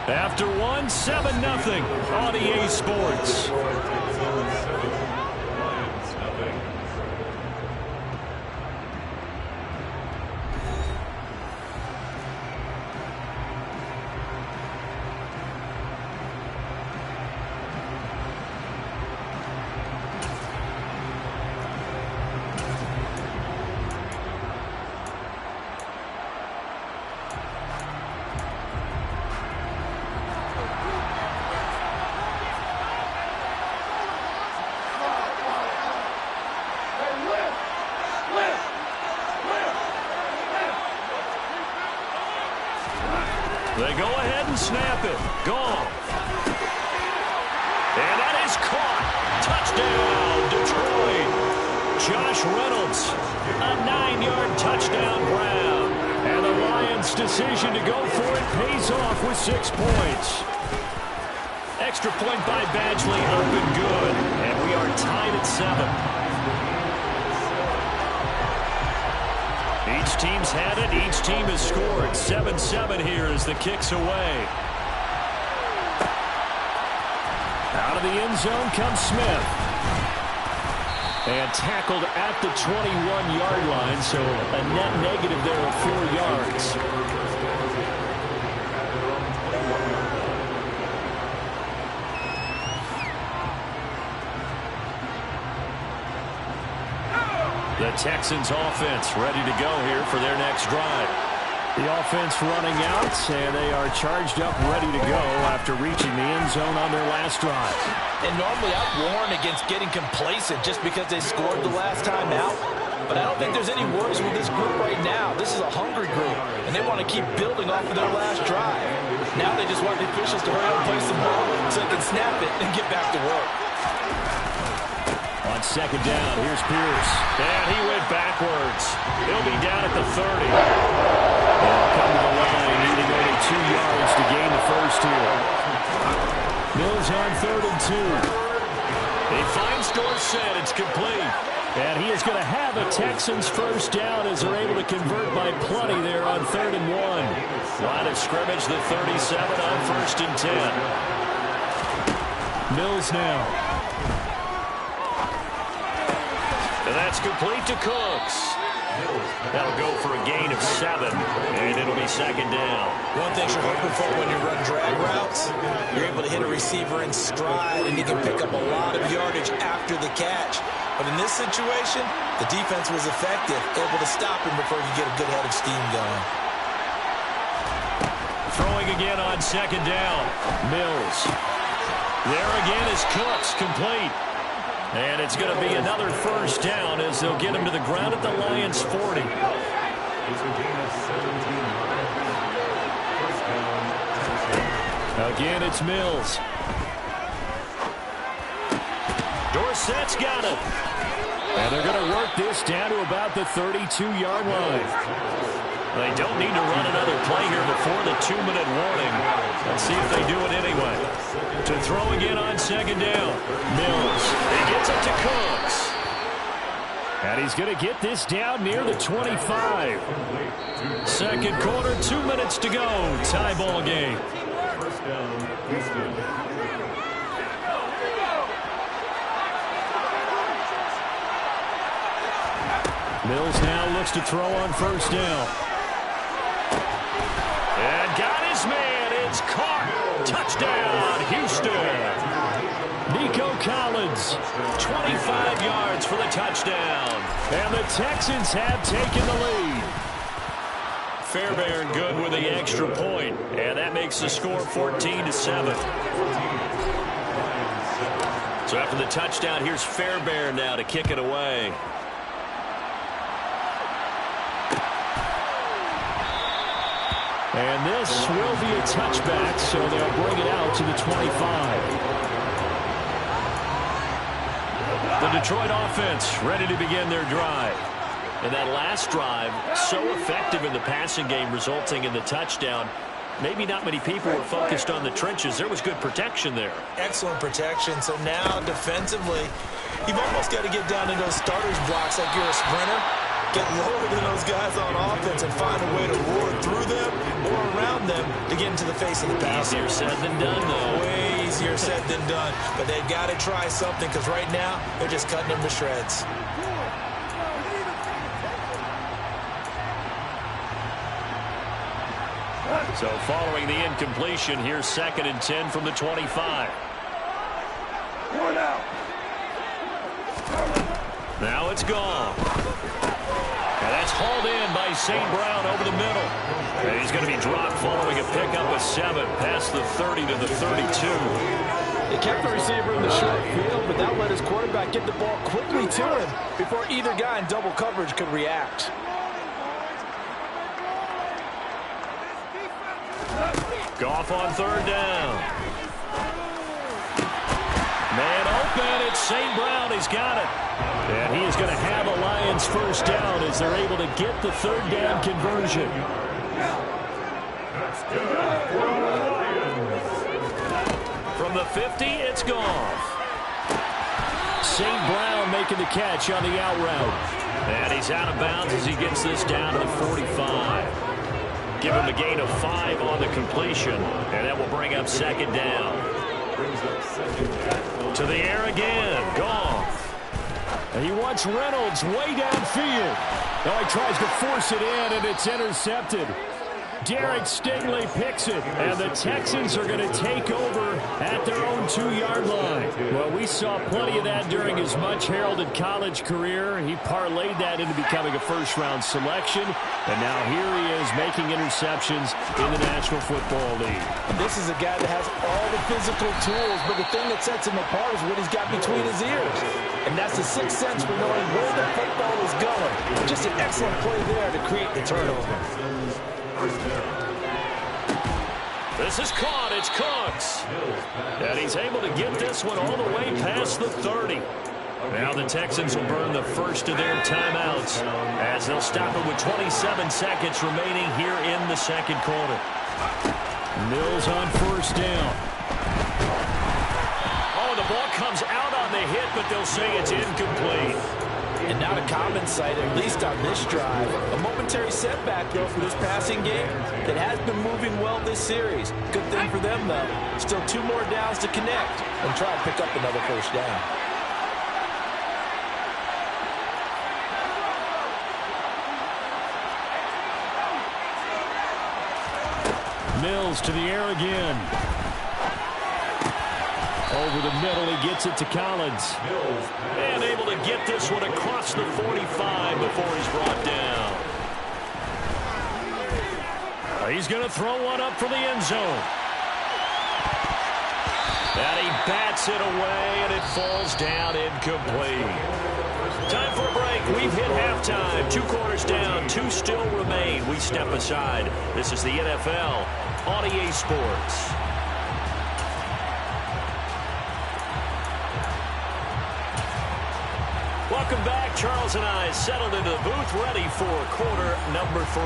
After one, 7-0 on EA Sports. They go ahead and snap it. Gone. And that is caught. Touchdown, Detroit. Josh Reynolds, a 9-yard touchdown grab. And the Lions' decision to go for it pays off with 6 points. Extra point by Badgley up and good. And we are tied at 7. Each team's had it. Each team has scored. 7-7 here as the kick's away. Out of the end zone comes Smith. And tackled at the 21-yard line, so a net negative there of 4 yards. The Texans offense ready to go here for their next drive. The offense running out, and they are charged up, ready to go after reaching the end zone on their last drive. And normally I'd warn against getting complacent just because they scored the last time out. But I don't think there's any worries with this group right now. This is a hungry group, and they want to keep building off of their last drive. Now they just want the officials to hurry up and place the ball so they can snap it and get back to work. On 2nd down, here's Pierce. And he went backwards. He'll be down at the 30. They'll come to the line, needing only 2 yards to gain the first here. Mills on 3rd and 2. He finds Dorsett. It's complete. And he is going to have a Texans first down as they're able to convert by plenty there on 3rd and 1. Line of scrimmage, the 37 on 1st and 10. Mills now. And that's complete to Cooks. That'll go for a gain of 7, and it'll be 2nd down. One thing you're hoping for when you run drag routes, you're able to hit a receiver in stride, and you can pick up a lot of yardage after the catch. But in this situation, the defense was effective, able to stop him before you get a good head of steam going. Throwing again on 2nd down. Mills. There again is Cooks, complete. And it's going to be another first down as they'll get him to the ground at the Lions' 40. Again, it's Mills. Dorsett's got it. And they're going to work this down to about the 32-yard line. They don't need to run another play here before the 2-minute warning. Let's see if they do it anyway. To throw again on 2nd down. Mills. He gets it to Cooks. And he's going to get this down near the 25. 2nd quarter, 2 minutes to go. Tie ball game. Mills now looks to throw on 1st down. And got his man. It's caught. Touchdown, Houston. Nico Collins. 25 yards for the touchdown. And the Texans have taken the lead. Fairbairn good with the extra point, and that makes the score 14-7. So after the touchdown, here's Fairbairn now to kick it away. And this will be a touchback, so they'll bring it out to the 25. The Detroit offense ready to begin their drive. And that last drive, so effective in the passing game, resulting in the touchdown. Maybe not many people were focused on the trenches. There was good protection there. Excellent protection. So now defensively, you've almost got to get down in those starters blocks like you're a sprinter. Get lower than those guys on offense and find a way to roar through them or around them to get into the face of the pass. Easier said than done, though. Way easier said than done. But they've got to try something because right now they're just cutting them to shreds. So following the incompletion, here's 2nd and 10 from the 25. Now it's gone. And that's hauled in by St. Brown over the middle. And he's going to be dropped following a pickup of 7 past the 30 to the 32. They kept the receiver in the short field, but that let his quarterback get the ball quickly to him before either guy in double coverage could react. Goff on 3rd down. Man open, it's St. Brown. He's got it. And he is going to have a Lions first down as they're able to get the 3rd down conversion. From the 50, it's Goff. St. Brown making the catch on the out route. And he's out of bounds as he gets this down to the 45. Give him a gain of 5 on the completion, and that will bring up 2nd down. To the air again, Goff. And he wants Reynolds way downfield. Now he tries to force it in, and it's intercepted. Derek Stingley picks it, and the Texans are going to take over at their own 2-yard line. Well, we saw plenty of that during his much-heralded college career. He parlayed that into becoming a first-round selection, and now here he is making interceptions in the National Football League. This is a guy that has all the physical tools, but the thing that sets him apart is what he's got between his ears. And that's the sixth sense for knowing where the football is going. Just an excellent play there to create the turnover. This is caught. It's Cooks. And he's able to get this one all the way past the 30. Now the Texans will burn the first of their timeouts as they'll stop it with 27 seconds remaining here in the 2nd quarter. Mills on 1st down. Oh, the ball comes out on the hit, but they'll say it's incomplete. And not a common sight, at least on this drive. A momentary setback, though, for this passing game that has been moving well this series. Good thing for them, though. Still 2 more downs to connect and try to pick up another first down. Mills to the air again. Over the middle, he gets it to Collins. And able to get this one across the 45 before he's brought down. He's going to throw one up for the end zone. And he bats it away, and it falls down incomplete. Time for a break. We've hit halftime. 2 quarters down, 2 still remain. We step aside. This is the NFL on EA Sports. Welcome back. Charles and I settled into the booth, ready for quarter number 3.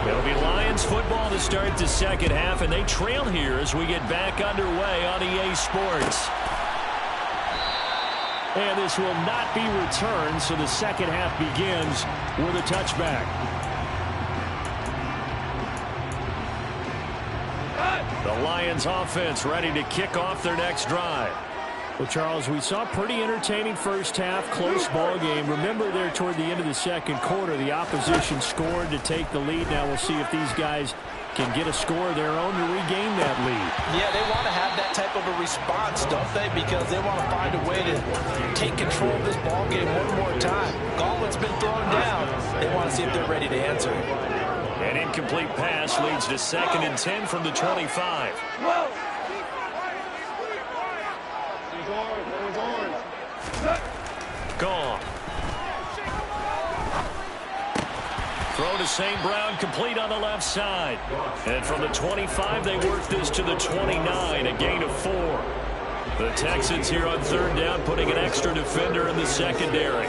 It'll be Lions football to start the 2nd half, and they trail here as we get back underway on EA Sports. And this will not be returned, so the 2nd half begins with a touchback. The Lions offense ready to kick off their next drive. Well, Charles, we saw a pretty entertaining first half, close ball game. Remember there toward the end of the second quarter, the opposition scored to take the lead. Now we'll see if these guys can get a score of their own to regain that lead. Yeah, they want to have that type of a response, don't they? Because they want to find a way to take control of this ball game one more time. Gauntlet's been thrown down. They want to see if they're ready to answer. An incomplete pass leads to 2nd and 10 from the 25. Gone. Throw to St. Brown, complete on the left side. And from the 25, they work this to the 29, a gain of 4. The Texans here on 3rd down, putting an extra defender in the secondary.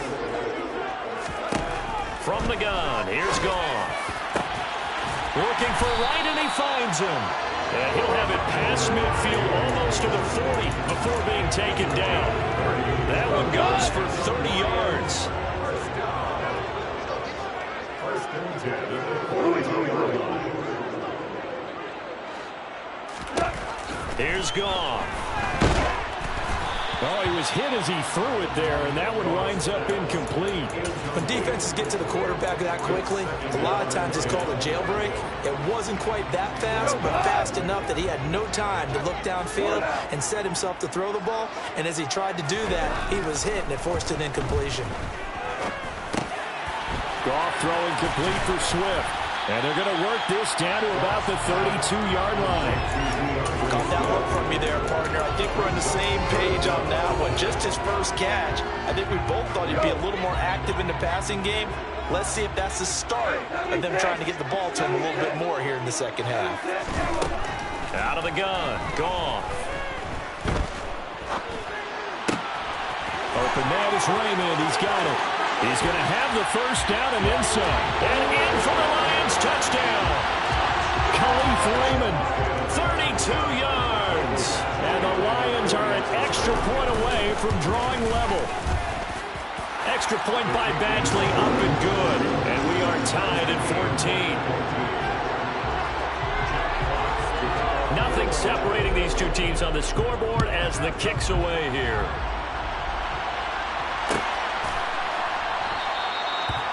From the gun, here's Goff. Looking for right, and he finds him. And he'll have it past midfield, almost to the 40, before being taken down. That one goes for 30 yards. Here's Goff. Oh, he was hit as he threw it there, and that one winds up incomplete. When defenses get to the quarterback that quickly, a lot of times it's called a jailbreak. It wasn't quite that fast, but fast enough that he had no time to look downfield and set himself to throw the ball. And as he tried to do that, he was hit, and it forced an incompletion. Goff throwing complete for Swift. And they're going to work this down to about the 32-yard line. Caught that look from me there, partner. I think we're on the same page on that one. Just his first catch. I think we both thought he'd be a little more active in the passing game. Let's see if that's the start of them trying to get the ball to him a little bit more here in the second half. Out of the gun, Goff. Open man is Raymond. He's got it. He's going to have the first down and then some. And in for the Lions touchdown. Khalif Raymond. 32 yards. And the Lions are an extra point away from drawing level. Extra point by Badgley, up and good. And we are tied at 14. Nothing separating these two teams on the scoreboard as the kick's away here.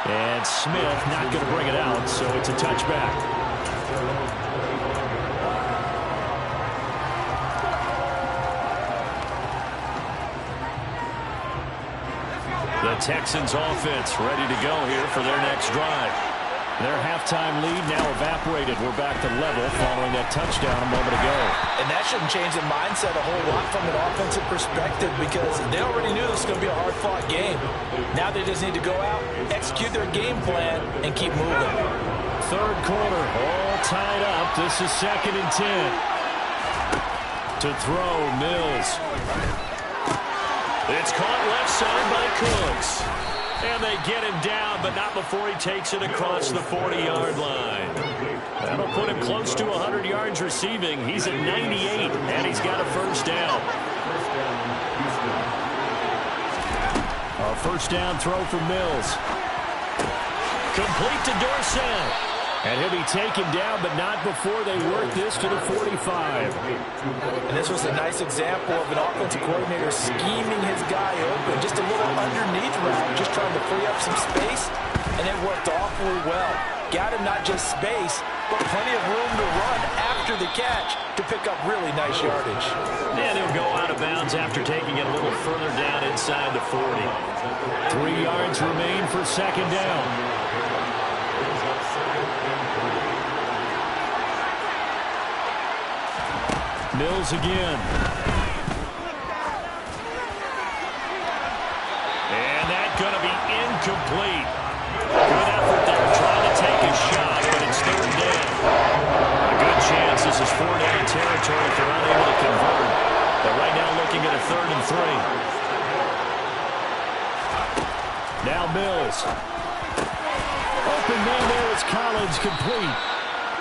And Smith not going to bring it out, so it's a touchback. The Texans offense ready to go here for their next drive. Their halftime lead now evaporated. We're back to level following that touchdown a moment ago. And that shouldn't change the mindset a whole lot from an offensive perspective because they already knew this was going to be a hard-fought game. Now they just need to go out, execute their game plan, and keep moving. Third quarter, all tied up. This is 2nd and 10. To throw, Mills. It's caught left side by Cooks. And they get him down, but not before he takes it across the 40-yard line. That'll put him close to 100 yards receiving. He's at 98, and he's got a first down. A first down throw for Mills. Complete to Dorsett. And he'll be taken down, but not before they work this to the 45. And this was a nice example of an offensive coordinator scheming his guy open. Just a little underneath route, just trying to free up some space, and it worked awfully well. Got him not just space, but plenty of room to run after the catch to pick up really nice yardage. And he'll go out of bounds after taking it a little further down inside the 40. 3 yards remain for second down. Mills again. And that's going to be incomplete. Good effort there trying to take a shot, but it's 3rd down. A good chance this is 4-down territory if they're unable to convert. But right now looking at a 3rd and 3. Now Mills. Open man there is Collins, complete.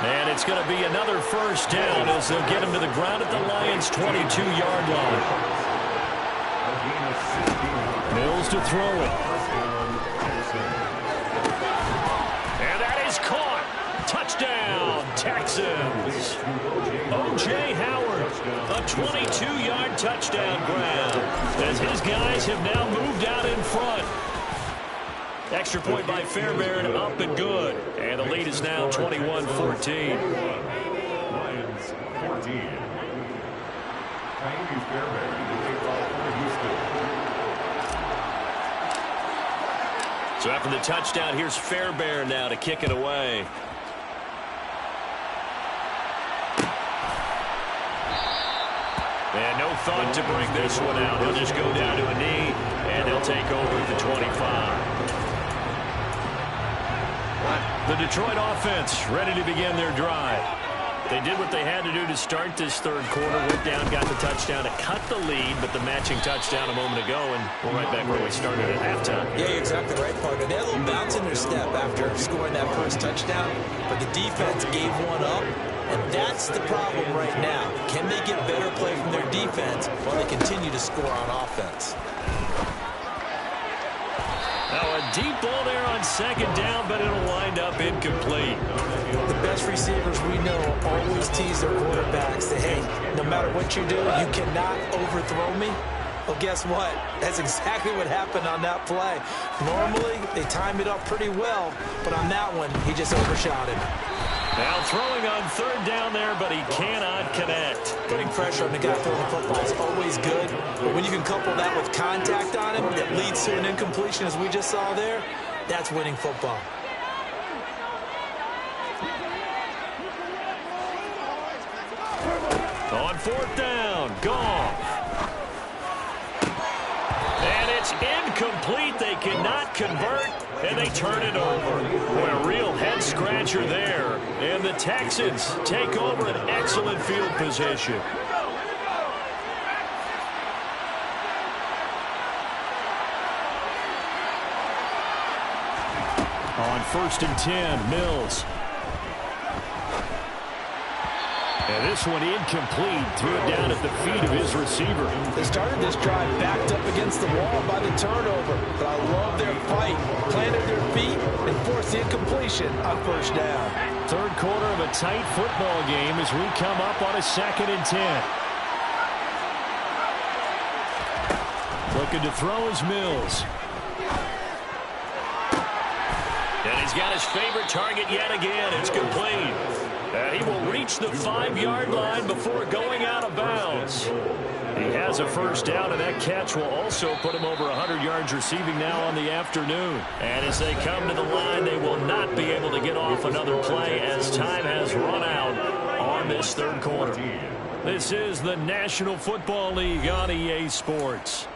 And it's going to be another first down as they'll get him to the ground at the Lions' 22-yard line. Mills to throw it. And that is caught. Touchdown, Texans. O.J. Howard. A 22-yard touchdown grab as his guys have now moved out in front. Extra point by Fairbairn, up and good. And the lead is now 21-14. Lions 14. Fairbairn to kick off for Houston. So after the touchdown, here's Fairbairn now to kick it away. And no thought to bring this one out. He'll just go down to a knee, and they'll take over at the 25. The Detroit offense ready to begin their drive. They did what they had to do to start this third quarter. Went down, got the touchdown to cut the lead, but the matching touchdown a moment ago, and we're right back where we started at halftime. Yeah, you're exactly right, partner. They had a little bounce in their step after scoring that first touchdown, but the defense gave one up, and that's the problem right now. Can they get better play from their defense while they continue to score on offense? Now a deep ball there on second down, but it'll wind up incomplete. The best receivers we know always tease their quarterbacks. Say, hey, no matter what you do, you cannot overthrow me. Well, guess what? That's exactly what happened on that play. Normally, they time it up pretty well, but on that one, he just overshot him. Now throwing on third down there, but he cannot connect. Putting pressure on the guy throwing the football is always good, but when you can couple that with contact on him that leads to an incompletion, as we just saw there, that's winning football. On fourth down, Goff. And it's incomplete. They cannot convert, and they turn it over. Boy, a real head-scratcher there. And the Texans take over an excellent field position. On 1st and 10, Mills. And this one incomplete. Threw it down at the feet of his receiver. They started this drive backed up against the wall by the turnover, but I love their fight. Planted their feet and forced the incompletion on first down. Third quarter of a tight football game as we come up on a 2nd and 10. Looking to throw is Mills. And he's got his favorite target yet again. It's complete. And he will reach the 5-yard line before going out of bounds. He has a first down, and that catch will also put him over 100 yards receiving now on the afternoon. And as they come to the line, they will not be able to get off another play as time has run out on this third quarter. This is the National Football League on EA Sports.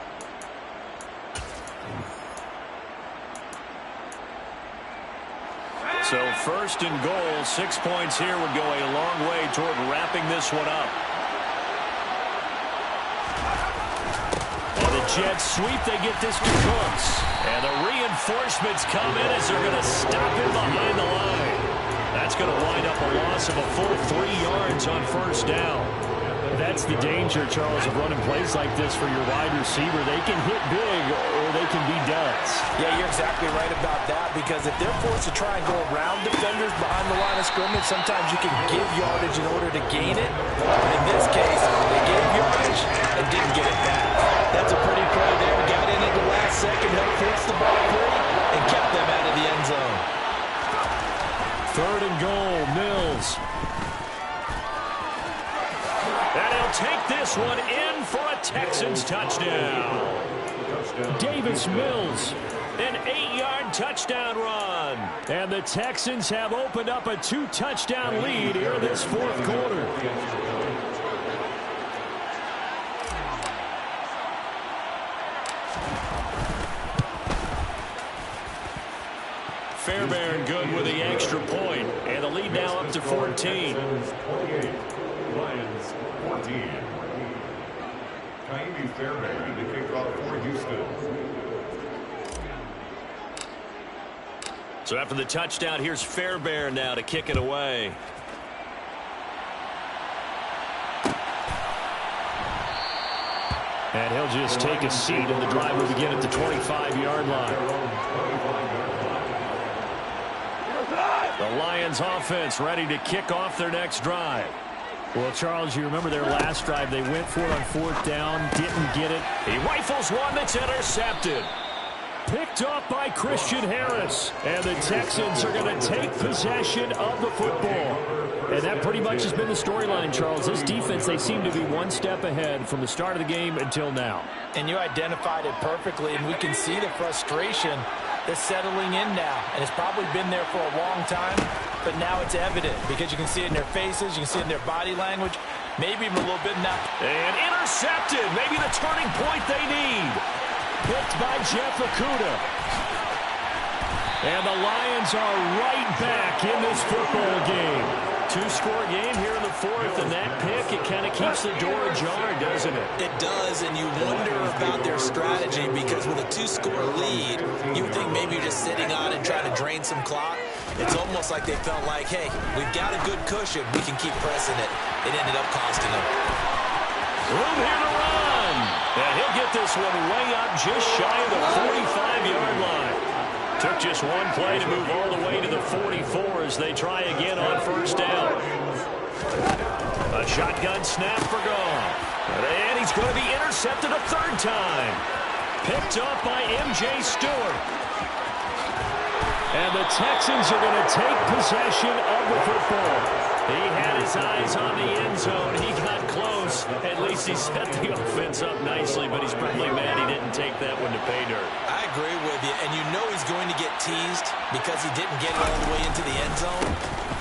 So 1st and goal, 6 points here would go a long way toward wrapping this one up. And the Jets sweep, they get this to Cooks. And the reinforcements come in as they're going to stop him behind the line. That's going to wind up a loss of a full 3 yards on first down. That's the danger, Charles, of running plays like this for your wide receiver. They can hit big or they can be duds. Yeah, you're exactly right about that, because if they're forced to try and go around defenders behind the line of scrimmage, sometimes you can give yardage in order to gain it. But in this case, they gave yardage and didn't get it back. That's a pretty play there. Got in at the last second, helped fix the ball free, and kept them out of the end zone. 3rd and goal, Mills. And he'll take this one in for a Texans touchdown. Davis Mills. An 8-yard touchdown run. And the Texans have opened up a 2-touchdown lead here in this 4th quarter. Fairbairn good with the extra point. And the lead now up to 14. Lions 14. Fairbairn to kick off for Houston. So after the touchdown, here's Fairbairn now to kick it away. And he'll just take a seat, and the drive will begin at the 25-yard line. The Lions offense ready to kick off their next drive. Well, Charles, you remember their last drive. They went for it on 4th down, didn't get it. He rifles one that's intercepted. Picked off by Christian Harris. And the Texans are going to take possession of the football. And that pretty much has been the storyline, Charles. This defense, they seem to be one step ahead from the start of the game until now. And you identified it perfectly, and we can see the frustration that's settling in now. And it's probably been there for a long time, but now it's evident because you can see it in their faces, you can see it in their body language, maybe even a little bit now. And intercepted, maybe the turning point they need. Picked by Jeff Okudah. And the Lions are right back in this football game. Two-score game here in the 4th, and that pick, it kind of keeps the door ajar, doesn't it? It does, and you wonder about their strategy because with a 2-score lead, you would think maybe you're just sitting on and trying to drain some clock. It's almost like they felt like, hey, we've got a good cushion. We can keep pressing it. It ended up costing them. Room here to run. And he'll get this one way up just shy of the 45-yard line. Took just one play to move all the way to the 44 as they try again on 1st down. A shotgun snap for Gone. And he's going to be intercepted a 3rd time. Picked up by M.J. Stewart. And the Texans are going to take possession of the football. He had his eyes on the end zone. He got close. At least he set the offense up nicely, but he's probably mad he didn't take that one to pay dirt. I agree with you, and you know he's going to get teased because he didn't get it all the way into the end zone.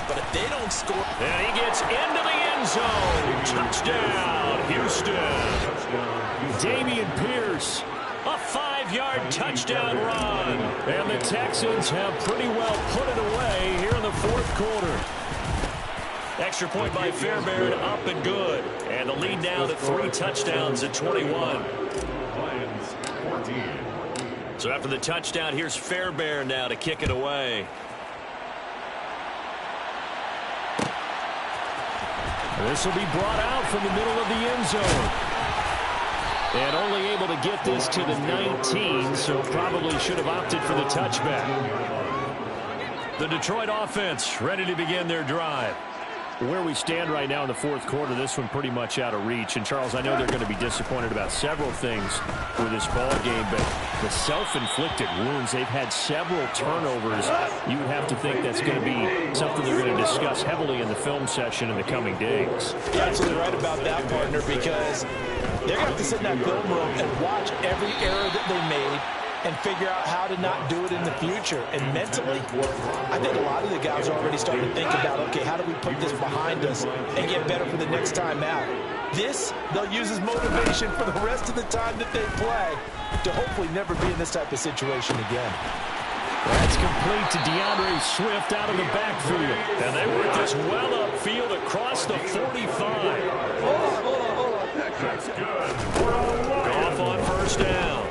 But if they don't score... And he gets into the end zone. Touchdown, Houston. Dameon Pierce. A 5-yard touchdown run. And the Texans have pretty well put it away here in the 4th quarter. Extra point by Fairbairn, up and good. And the lead now to 3 touchdowns at 21. Lions 14. So after the touchdown, here's Fairbairn now to kick it away. This will be brought out from the middle of the end zone. And only able to get this to the 19, so probably should have opted for the touchback. The Detroit offense ready to begin their drive. Where we stand right now in the 4th quarter, this one pretty much out of reach. And, Charles, I know they're going to be disappointed about several things with this ball game, but the self-inflicted wounds, they've had several turnovers. You would have to think that's going to be something they're going to discuss heavily in the film session in the coming days. You're absolutely right about that, partner, because they're going to have to sit in that film room and watch every error that they made and figure out how to not do it in the future. And mentally, I think a lot of the guys are already starting to think about, okay, how do we put this behind us and get better for the next time out? This, they'll use as motivation for the rest of the time that they play to hopefully never be in this type of situation again. That's complete to DeAndre Swift out of the backfield. And they work this well upfield across the 45. Hold on. That's good. Goff on 1st down.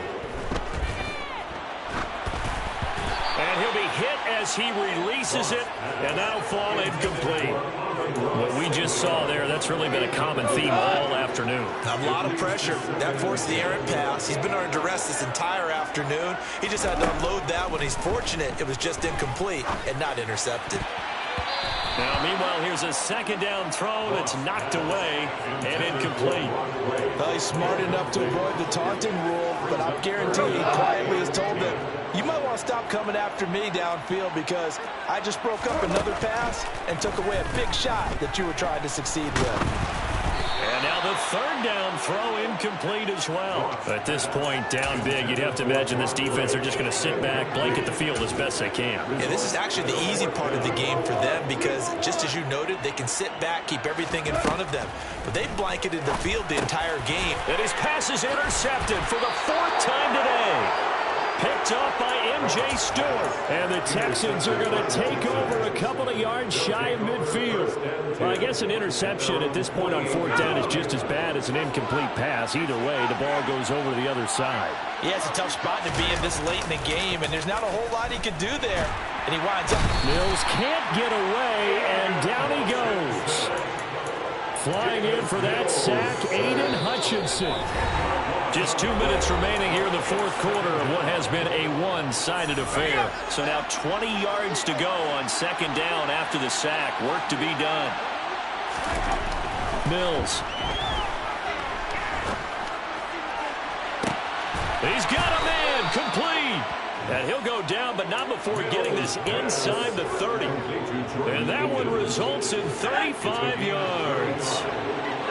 And he'll be hit as he releases it, and that'll fall incomplete. What we just saw there, that's really been a common theme all afternoon. A lot of pressure. That forced the errant pass. He's been under duress this entire afternoon. He just had to unload that one. He's fortunate it was just incomplete and not intercepted. Now, meanwhile, here's a 2nd down throw that's knocked away and incomplete. Well, he's smart enough to avoid the taunting rule, but I'm guaranteeing he quietly is told that you might want to stop coming after me downfield because I just broke up another pass and took away a big shot that you were trying to succeed with. And now the 3rd down throw incomplete as well. At this point, down big, you'd have to imagine this defense are just going to sit back, blanket the field as best they can. And this is actually the easy part of the game for them because, just as you noted, they can sit back, keep everything in front of them. But they've blanketed the field the entire game. And his pass is intercepted for the 4th time today. Picked up by M.J. Stewart. And the Texans are going to take over a couple of yards shy of midfield. Well, I guess an interception at this point on 4th down is just as bad as an incomplete pass. Either way, the ball goes over the other side. Yeah, it's a tough spot to be in this late in the game, and there's not a whole lot he could do there. And he winds up. Mills can't get away, and down he goes. Flying in for that sack, Aiden Hutchinson. Just 2 minutes remaining here in the 4th quarter of what has been a one-sided affair. So now 20 yards to go on 2nd down after the sack. Work to be done. Mills. He's got a man complete. And he'll go down, but not before getting this inside the 30. And that one results in 35 yards.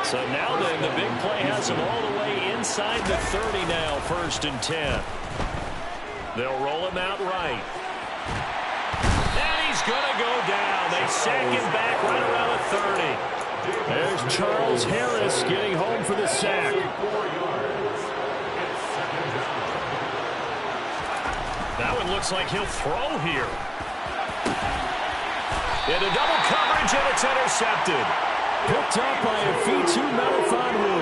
So now then, the big play has him all the way inside the 30 now, 1st and 10. They'll roll him out right. And he's going to go down. They sack him back right around the 30. There's Charles Harris getting home for the sack. That one looks like he'll throw here. Into double coverage, and it's intercepted. Picked up by Afitu Melifonwu.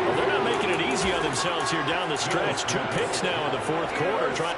Well, they're not making it easy on themselves here down the stretch. 2 picks now in the 4th quarter.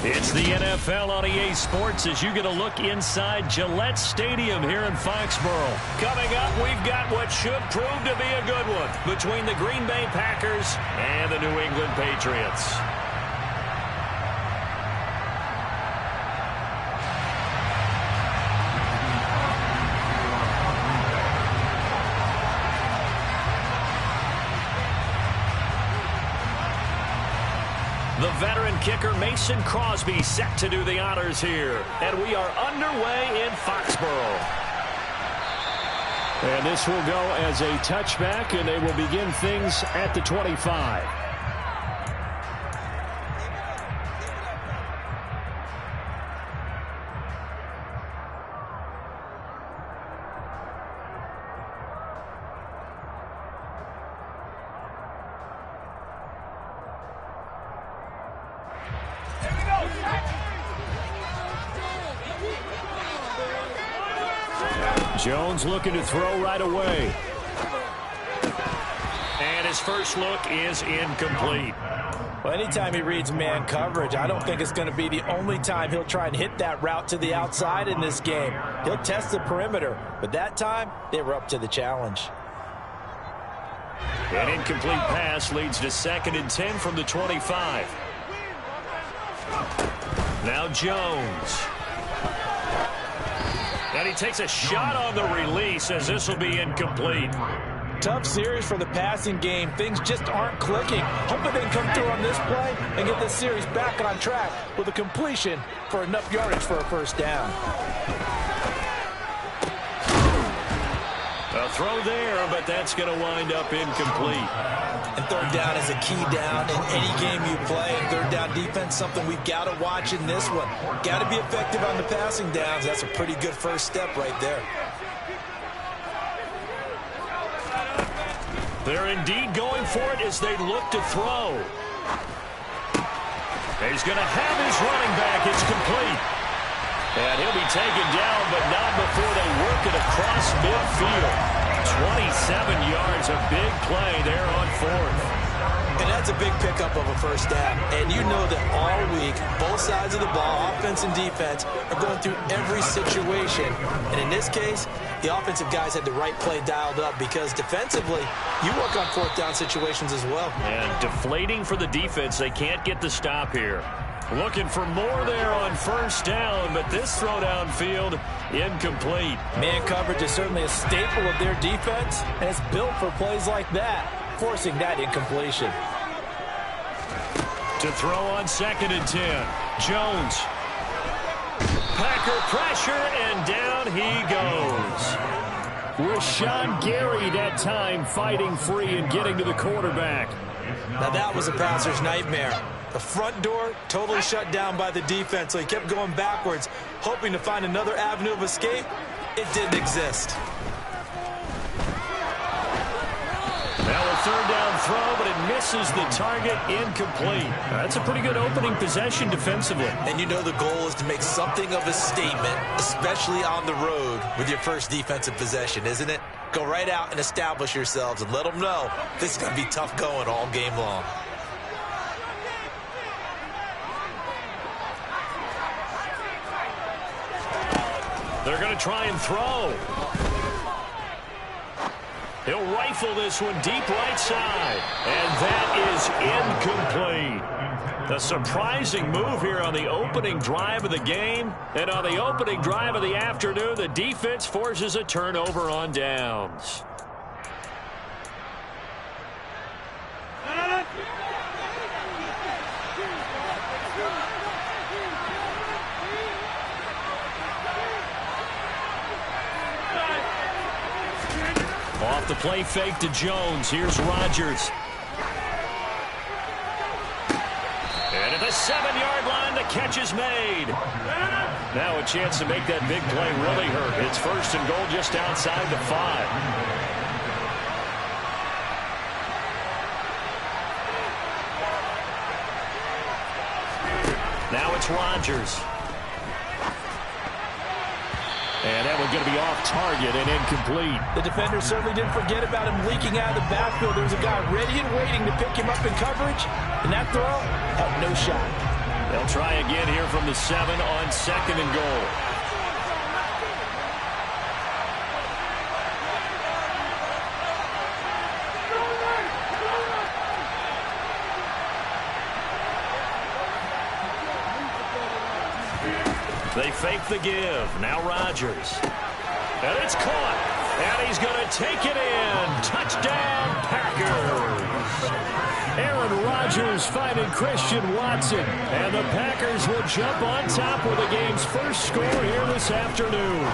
It's the NFL on EA Sports as you get a look inside Gillette Stadium here in Foxborough. Coming up, we've got what should prove to be a good one between the Green Bay Packers and the New England Patriots. The veteran kicker Mason Crosby set to do the honors here. And we are underway in Foxborough. And this will go as a touchback, and they will begin things at the 25. Jones looking to throw right away. And his first look is incomplete. Well, anytime he reads man coverage, I don't think it's going to be the only time he'll try and hit that route to the outside in this game. He'll test the perimeter, but that time they were up to the challenge. An incomplete pass leads to 2nd and 10 from the 25. Now Jones. And he takes a shot on the release as this will be incomplete. Tough series for the passing game. Things just aren't clicking. Hoping they can come through on this play and get this series back on track with a completion for enough yardage for a first down. A throw there, but that's going to wind up incomplete. And third down is a key down in any game you play. And third down defense, something we've got to watch in this one. Got to be effective on the passing downs. That's a pretty good first step right there. They're indeed going for it as they look to throw. He's going to have his running back. It's complete. And he'll be taken down, but not before they work it across midfield. 27 yards, a big play there on 4th. And that's a big pickup of a first down. And you know that all week, both sides of the ball, offense and defense, are going through every situation. And in this case, the offensive guys had the right play dialed up because defensively, you work on 4th down situations as well. And deflating for the defense. They can't get the stop here. Looking for more there on first down, but this throw downfield incomplete. Man coverage is certainly a staple of their defense, and it's built for plays like that, forcing that incompletion. To throw on 2nd and 10. Jones. Packer pressure, and down he goes. Rashawn Gary that time fighting free and getting to the quarterback. Now that was a passer's nightmare. The front door totally shut down by the defense, so he kept going backwards, hoping to find another avenue of escape. It didn't exist. Now a third down throw, but it misses the target, incomplete. That's a pretty good opening possession defensively. And you know the goal is to make something of a statement, especially on the road with your first defensive possession, isn't it? Go right out and establish yourselves and let them know this is going to be tough going all game long. They're going to try and throw. He'll rifle this one deep right side. And that is incomplete. A surprising move here on the opening drive of the game. And on the opening drive of the afternoon, the defense forces a turnover on downs. Off the play fake to Jones. Here's Rodgers. And at the 7-yard line, the catch is made. Now a chance to make that big play really hurt. It's 1st and goal just outside the 5. Now it's Rodgers. And that one's going to be off target and incomplete. The defender certainly didn't forget about him leaking out of the backfield. There was a guy ready and waiting to pick him up in coverage, and that throw had no shot. They'll try again here from the 7 on 2nd and goal. They fake the give. Now Rodgers. And it's caught. And he's going to take it in. Touchdown, Packers. Aaron Rodgers finding Christian Watson. And the Packers will jump on top with the game's first score here this afternoon.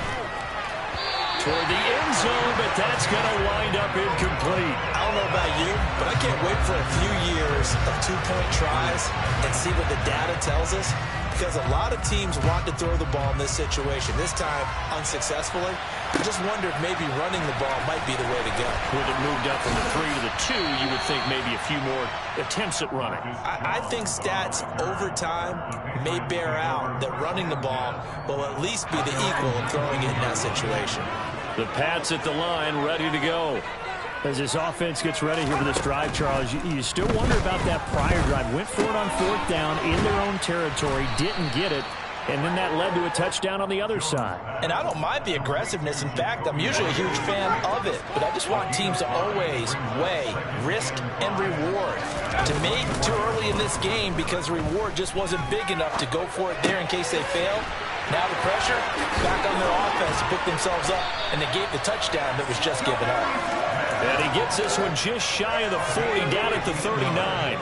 toward the end zone, but that's going to wind up incomplete. I don't know about you, but I can't wait for a few years of two-point tries and see what the data tells us, because a lot of teams want to throw the ball in this situation, this time unsuccessfully. I just wonder if maybe running the ball might be the way to go. With it moved up from the 3 to the 2, you would think maybe a few more attempts at running. I think stats over time may bear out that running the ball will at least be the equal of throwing it in that situation. The Pats at the line, ready to go. As this offense gets ready here for this drive, Charles, you still wonder about that prior drive. Went for it on 4th down in their own territory, didn't get it, and then that led to a touchdown on the other side. And I don't mind the aggressiveness. In fact, I'm usually a huge fan of it. But I just want teams to always weigh risk and reward. To me, too early in this game because the reward just wasn't big enough to go for it there in case they fail. Now the pressure back on their offense to pick themselves up, and they gave the touchdown that was just given up. And he gets this one just shy of the 40, down at the 39.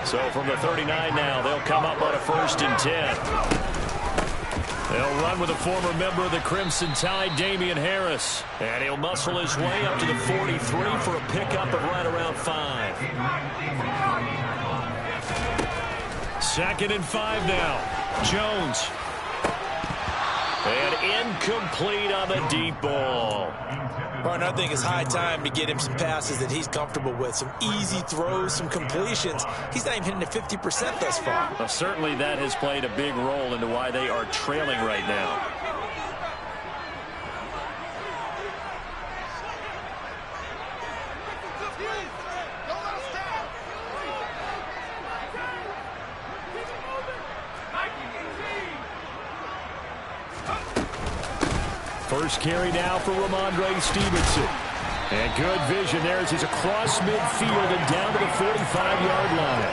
So from the 39 now, they'll come up on a 1st and 10. They'll run with a former member of the Crimson Tide, Damian Harris. And he'll muscle his way up to the 43 for a pickup of right around 5. 2nd and 5 now. Jones. And incomplete on the deep ball. Well, I think it's high time to get him some passes that he's comfortable with. Some easy throws, some completions. He's not even hitting at 50% thus far. Well, certainly that has played a big role into why they are trailing right now. First carry now for Ramondre Stevenson. And good vision there as he's across midfield and down to the 45-yard line.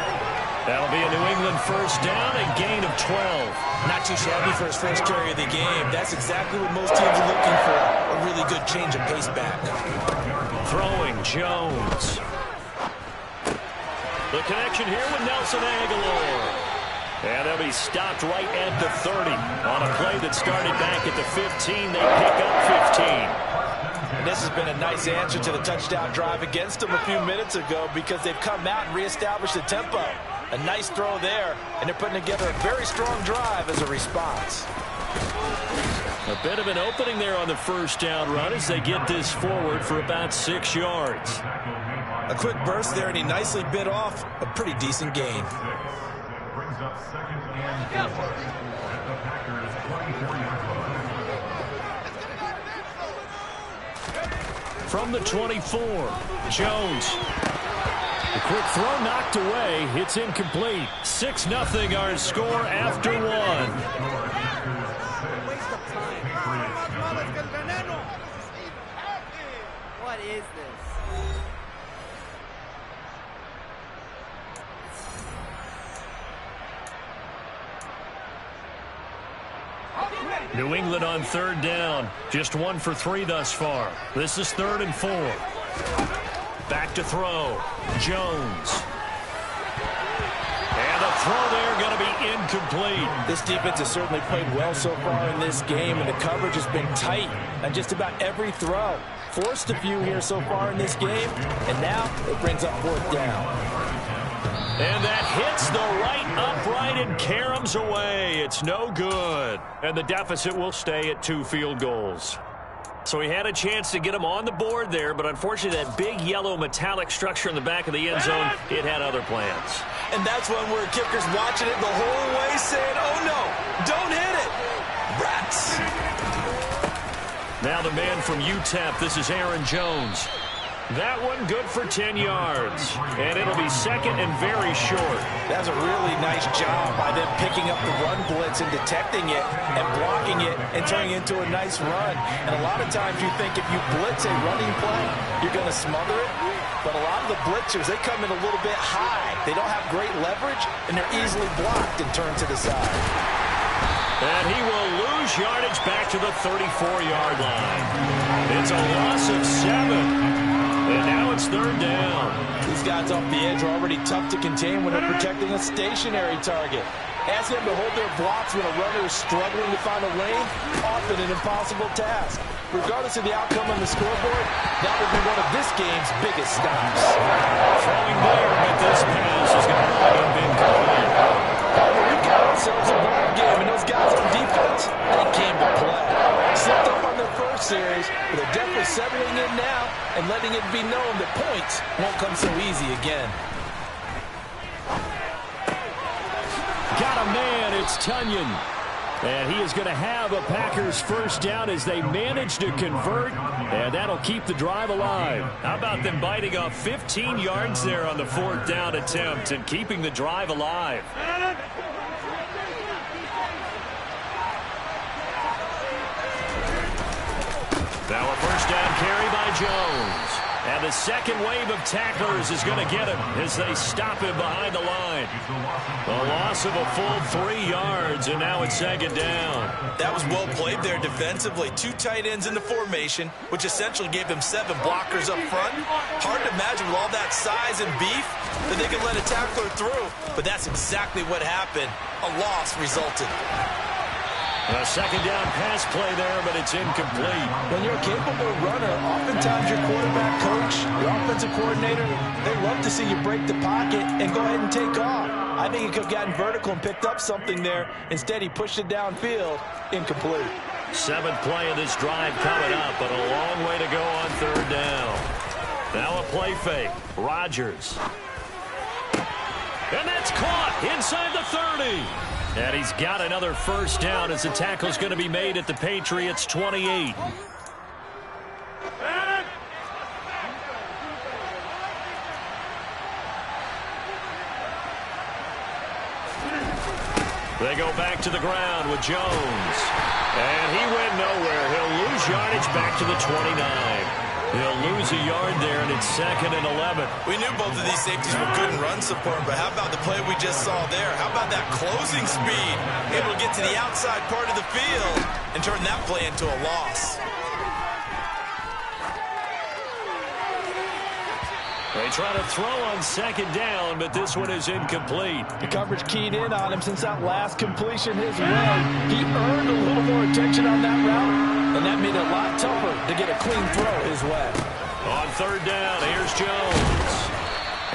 That'll be a New England 1st down, a gain of 12. Not too shabby for his first carry of the game. That's exactly what most teams are looking for. A really good change of pace back. Throwing Jones. The connection here with Nelson Aguilar. And they'll be stopped right at the 30 on a play that started back at the 15. They pick up 15. And this has been a nice answer to the touchdown drive against them a few minutes ago because they've come out and reestablished the tempo. A nice throw there, and they're putting together a very strong drive as a response. A bit of an opening there on the 1st down run as they get this forward for about 6 yards. A quick burst there, and he nicely bit off a pretty decent gain. Brings up 2nd and 4. The Packers 24-yard line. From the 24, Jones. The quick throw knocked away. It's incomplete. 6-0 our score after 1. What is this? New England on 3rd down. Just 1 for 3 thus far. This is 3rd and 4. Back to throw. Jones. And the throw there going to be incomplete. This defense has certainly played well so far in this game, and the coverage has been tight on just about every throw. Forced a few here so far in this game, and now it brings up 4th down. And that hits the right upright and caroms away. It's no good. And the deficit will stay at 2 field goals. So he had a chance to get him on the board there, but unfortunately that big yellow metallic structure in the back of the end zone, it had other plans. And that's one where kicker's watching it the whole way saying, oh no, don't hit it. Rats. Now the man from UTEP, this is Aaron Jones. That one good for 10 yards. And it'll be 2nd and very short. That's a really nice job by them picking up the run blitz and detecting it and blocking it and turning it into a nice run. And a lot of times you think if you blitz a running play, you're going to smother it. But a lot of the blitzers, they come in a little bit high. They don't have great leverage, and they're easily blocked and turned to the side. And he will lose yardage back to the 34-yard line. It's a loss of 7. And now it's 3rd down. These guys off the edge are already tough to contain when they're protecting a stationary target. Ask them to hold their blocks when a runner is struggling to find a lane, often an impossible task. regardless of the outcome on the scoreboard, that will be one of this game's biggest stops. Throwing there, but this pass is going to wind up incomplete. We've got ourselves a ball game, and those guys on defense, they came to play. Slipped up on their first series, but they're definitely settling in now and letting it be known that points won't come so easy again. Got a man, it's Tunyon. And he is going to have a Packers first down as they manage to convert, and that'll keep the drive alive. How about them biting off 15 yards there on the 4th down attempt and keeping the drive alive? Now a first down carry by Jones. And the second wave of tacklers is going to get him as they stop him behind the line. A loss of a full 3 yards, and now it's 2nd down. That was well played there defensively. 2 tight ends in the formation, which essentially gave them 7 blockers up front. Hard to imagine with all that size and beef that they could let a tackler through. But that's exactly what happened. A loss resulted. A 2nd down pass play there, but it's incomplete. When you're a capable runner, oftentimes your quarterback coach, your offensive coordinator, they love to see you break the pocket and go ahead and take off. I think he could have gotten vertical and picked up something there. Instead, he pushed it downfield. Incomplete. 7th play of this drive coming up, but a long way to go on 3rd down. Now a play fake. Rodgers. And that's caught inside the 30. And he's got another first down as the tackle's going to be made at the Patriots' 28. They go back to the ground with Jones. And he went nowhere. He'll lose yardage back to the 29. He'll lose a yard there, and it's 2nd and 11. We knew both of these safeties were good in run support, but how about the play we just saw there? How about that closing speed? Able to get to the outside part of the field and turn that play into a loss. They try to throw on 2nd down, but this one is incomplete. The coverage keyed in on him since that last completion his way. He earned a little more attention on that route, and that made it a lot tougher to get a clean throw his way. On 3rd down, here's Jones.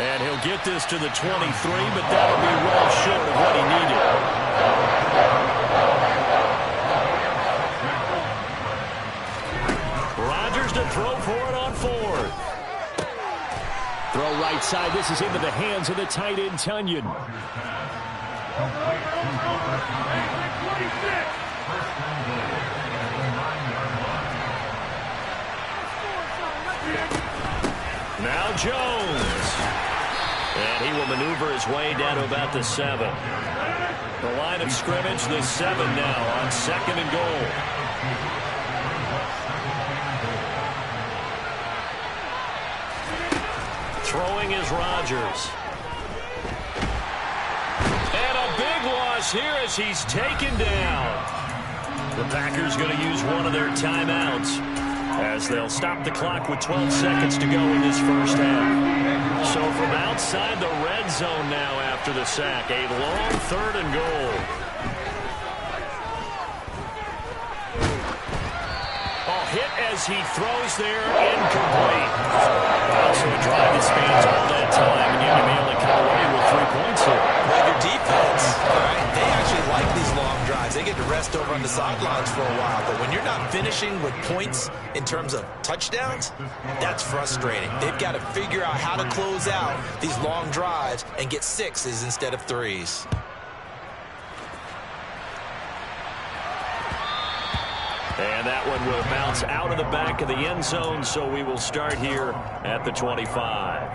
And he'll get this to the 23, but that'll be well short of what he needed. Rodgers to throw for it on 4th. Throw right side. This is into the hands of the tight end, Tunyon. Now Jones. And he will maneuver his way down to about the 7. The line of scrimmage, the 7 now on 2nd and goal. Throwing is Rodgers. And a big loss here as he's taken down. The Packers going to use one of their timeouts as they'll stop the clock with 12 seconds to go in this first half. So from outside the red zone now after the sack, a long 3rd and goal. Hit as he throws there, incomplete. Also a drive that spans all that time, and yet they only come away with 3 points here. Well, your defense, all right, they actually like these long drives. They get to rest over on the sidelines for a while, but when you're not finishing with points in terms of touchdowns, that's frustrating. They've got to figure out how to close out these long drives and get 6s instead of 3s. And that one will bounce out of the back of the end zone, so we will start here at the 25.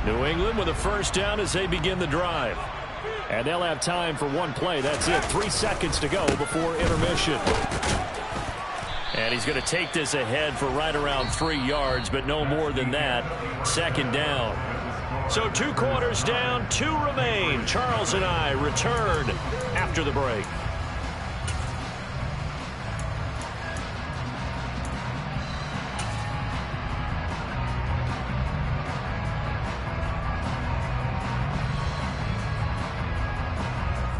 New England with a first down as they begin the drive. And they'll have time for one play. That's it. 3 seconds to go before intermission. And he's going to take this ahead for right around 3 yards, but no more than that. 2nd down. So 2 quarters down, 2 remain. Charles and I return after the break.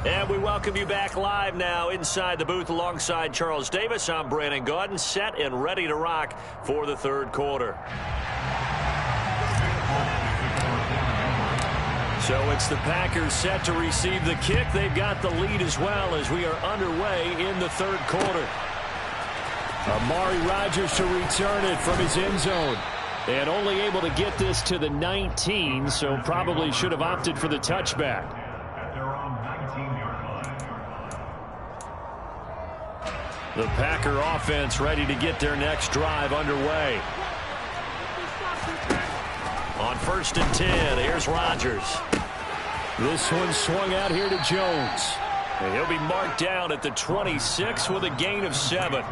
And we welcome you back live now inside the booth alongside Charles Davis. I'm Brandon Gaudin, set and ready to rock for the third quarter. So it's the Packers set to receive the kick. They've got the lead as well as we are underway in the third quarter. Amari Rodgers to return it from his end zone. And only able to get this to the 19, so probably should have opted for the touchback. The Packer offense ready to get their next drive underway. On 1st and 10, here's Rodgers. This one swung out here to Jones. And he'll be marked down at the 26 with a gain of 7.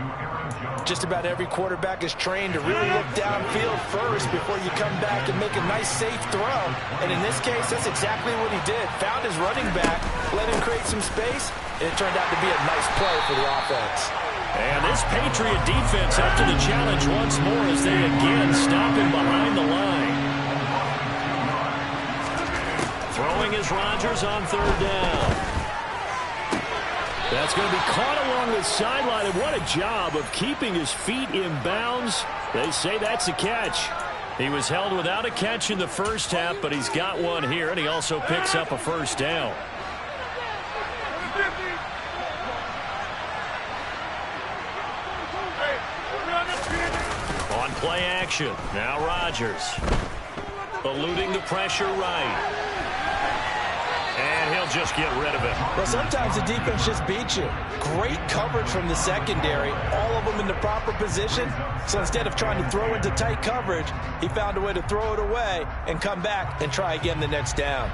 Just about every quarterback is trained to really look downfield first before you come back and make a nice, safe throw. And in this case, that's exactly what he did. Found his running back, let him create some space, and it turned out to be a nice play for the offense. And this Patriot defense up to the challenge once more as they again stop him behind the line. Throwing is Rodgers on 3rd down. That's going to be caught along the sideline, and what a job of keeping his feet in bounds. They say that's a catch. He was held without a catch in the first half, but he's got one here, and he also picks up a 1st down. On play action, now Rodgers. Eluding the pressure right. And he'll just get rid of it. Well, sometimes the defense just beats you. Great coverage from the secondary. All of them in the proper position. So instead of trying to throw into tight coverage, he found a way to throw it away and come back and try again the next down.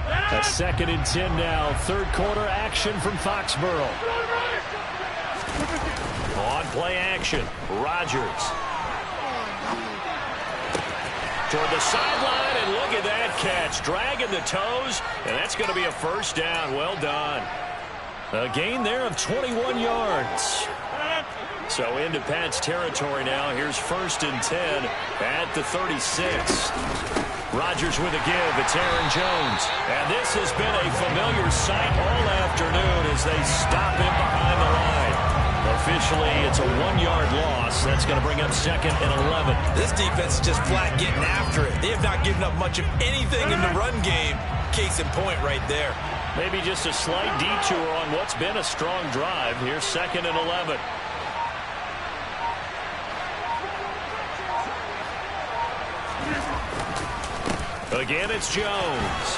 A 2nd and 10 now. Third quarter action from Foxborough. On play action, Rodgers. Toward the sideline, and look at that catch. Dragging the toes, and that's going to be a 1st down. Well done. A gain there of 21 yards. So into Pat's territory now. Here's 1st and 10 at the 36. Rodgers with a give. It's Aaron Jones. And this has been a familiar sight all afternoon as they stop him behind the line. Officially, it's a 1-yard loss. That's going to bring up 2nd and 11. This defense is just flat getting after it. They have not given up much of anything in the run game. Case in point right there. Maybe just a slight detour on what's been a strong drive. Here's 2nd and 11. Again, it's Jones.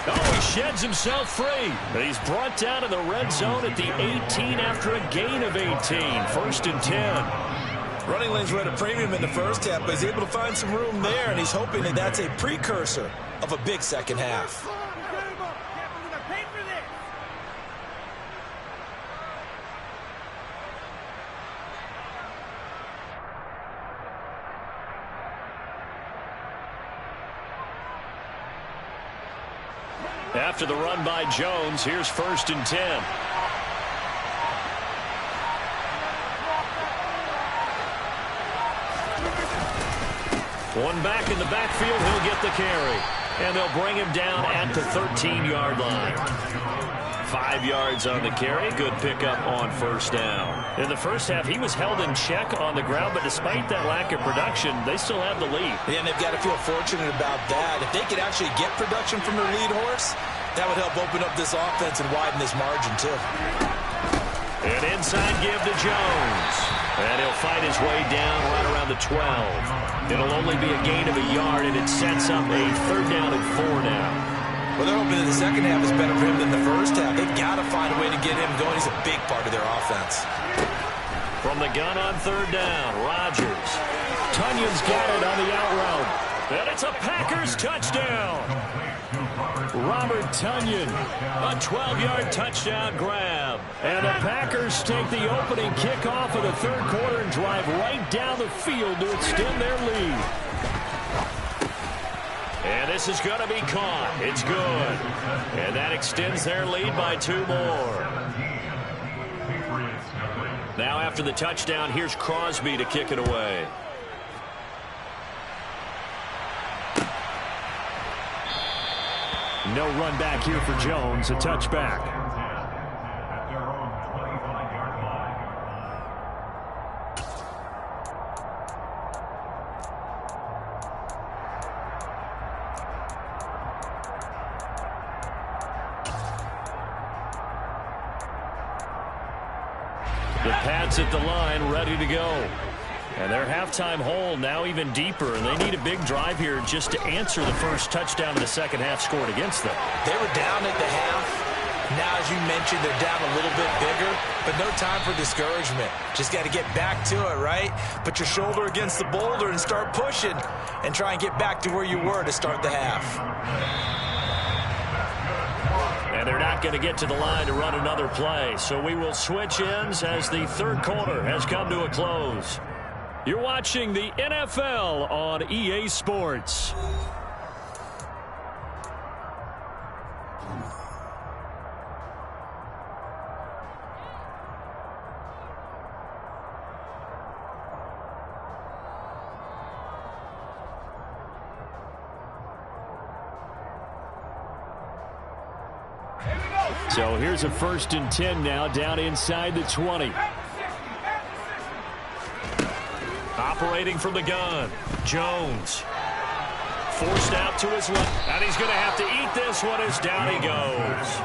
Oh, he sheds himself free. He's brought down in the red zone at the 18 after a gain of 18. 1st and 10. Running lanes were at a premium in the first half, but he's able to find some room there, and he's hoping that that's a precursor of a big second half. After the run by Jones, here's 1st and 10. One back in the backfield, he'll get the carry. And they'll bring him down at the 13-yard line. 5 yards on the carry. Good pickup on 1st down. In the first half, he was held in check on the ground, but despite that lack of production, they still have the lead. Yeah, and they've got to feel fortunate about that. If they could actually get production from their lead horse, that would help open up this offense and widen this margin, too. An inside give to Jones. And he'll fight his way down right around the 12. It'll only be a gain of a yard, and it sets up a 3rd down and 4 now. Well, they're hoping that the second half is better for him than the first half. They've got to find a way to get him going. He's a big part of their offense. From the gun on 3rd down, Rodgers. Tunyon's got it on the out route. And it's a Packers touchdown. Robert Tonyan, a 12-yard touchdown grab. And the Packers take the opening kickoff of the third quarter and drive right down the field to extend their lead. And this is going to be caught. It's good. And that extends their lead by 2 more. Now after the touchdown, here's Crosby to kick it away. No run back here for Jones. A touchback. At their own 25-yard line. The Pats at the line, ready to go. And their halftime hole now even deeper, and they need a big drive here just to answer the first touchdown in the second half scored against them. They were down at the half. Now, as you mentioned, they're down a little bit bigger, but no time for discouragement. Just got to get back to it, right? Put your shoulder against the boulder and start pushing and try and get back to where you were to start the half. And they're not going to get to the line to run another play, so we will switch ends as the third quarter has come to a close. You're watching the NFL on EA Sports. So here's a 1st and 10 now, down inside the 20. Operating from the gun, Jones. Forced out to his left, and he's going to have to eat this one as down he goes.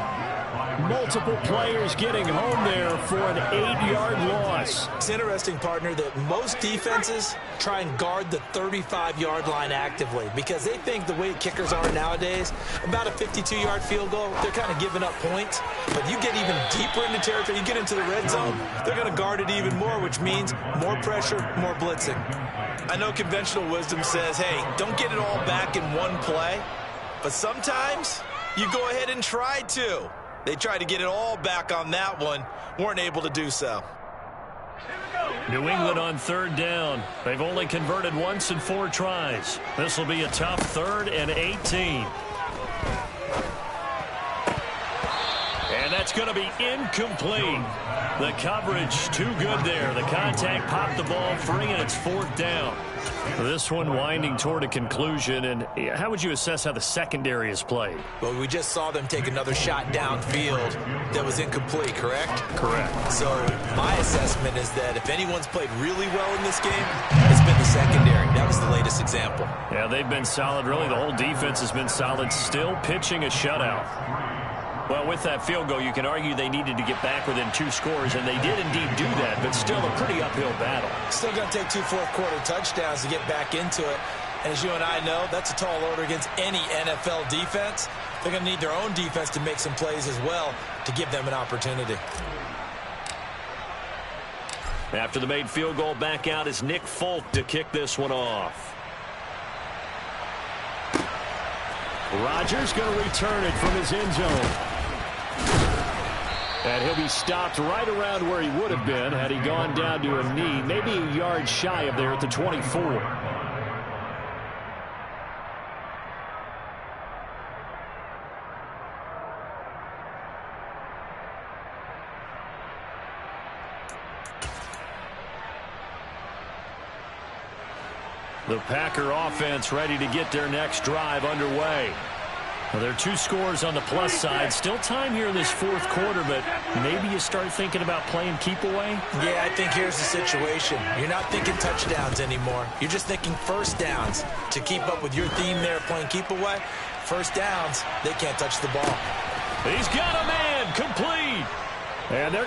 Multiple players getting home there for an 8-yard loss. It's interesting, partner, that most defenses try and guard the 35-yard line actively because they think the way kickers are nowadays, about a 52-yard field goal, they're kind of giving up points. But you get even deeper into territory, you get into the red zone, they're going to guard it even more, which means more pressure, more blitzing. I know conventional wisdom says, hey, don't get it all back in one play, but sometimes you go ahead and try to. They tried to get it all back on that one, weren't able to do so. New England on 3rd down. They've only converted once in 4 tries. This will be a tough 3rd and 18. And that's going to be incomplete. The coverage too good there. The contact popped the ball free, and it's 4th down. This one winding toward a conclusion. And how would you assess how the secondary has played? Well, we just saw them take another shot downfield that was incomplete, correct? Correct. So my assessment is that if anyone's played really well in this game, it's been the secondary. That was the latest example. Yeah, they've been solid. Really, the whole defense has been solid, still pitching a shutout. Well, with that field goal, you can argue they needed to get back within 2 scores, and they did indeed do that, but still a pretty uphill battle. Still going to take 2 fourth-quarter touchdowns to get back into it. And as you and I know, that's a tall order against any NFL defense. They're going to need their own defense to make some plays as well to give them an opportunity. After the made field goal, back out is Nick Folk to kick this one off. Rodgers going to return it from his end zone. And he'll be stopped right around where he would have been had he gone down to a knee, maybe a yard shy of there at the 24. The Packer offense ready to get their next drive underway. Well, there are 2 scores on the plus side. Still time here in this 4th quarter, but maybe you start thinking about playing keep away? Yeah, I think here's the situation. You're not thinking touchdowns anymore. You're just thinking first downs. To keep up with your theme there playing keep away, first downs, they can't touch the ball. He's got a man complete. And they're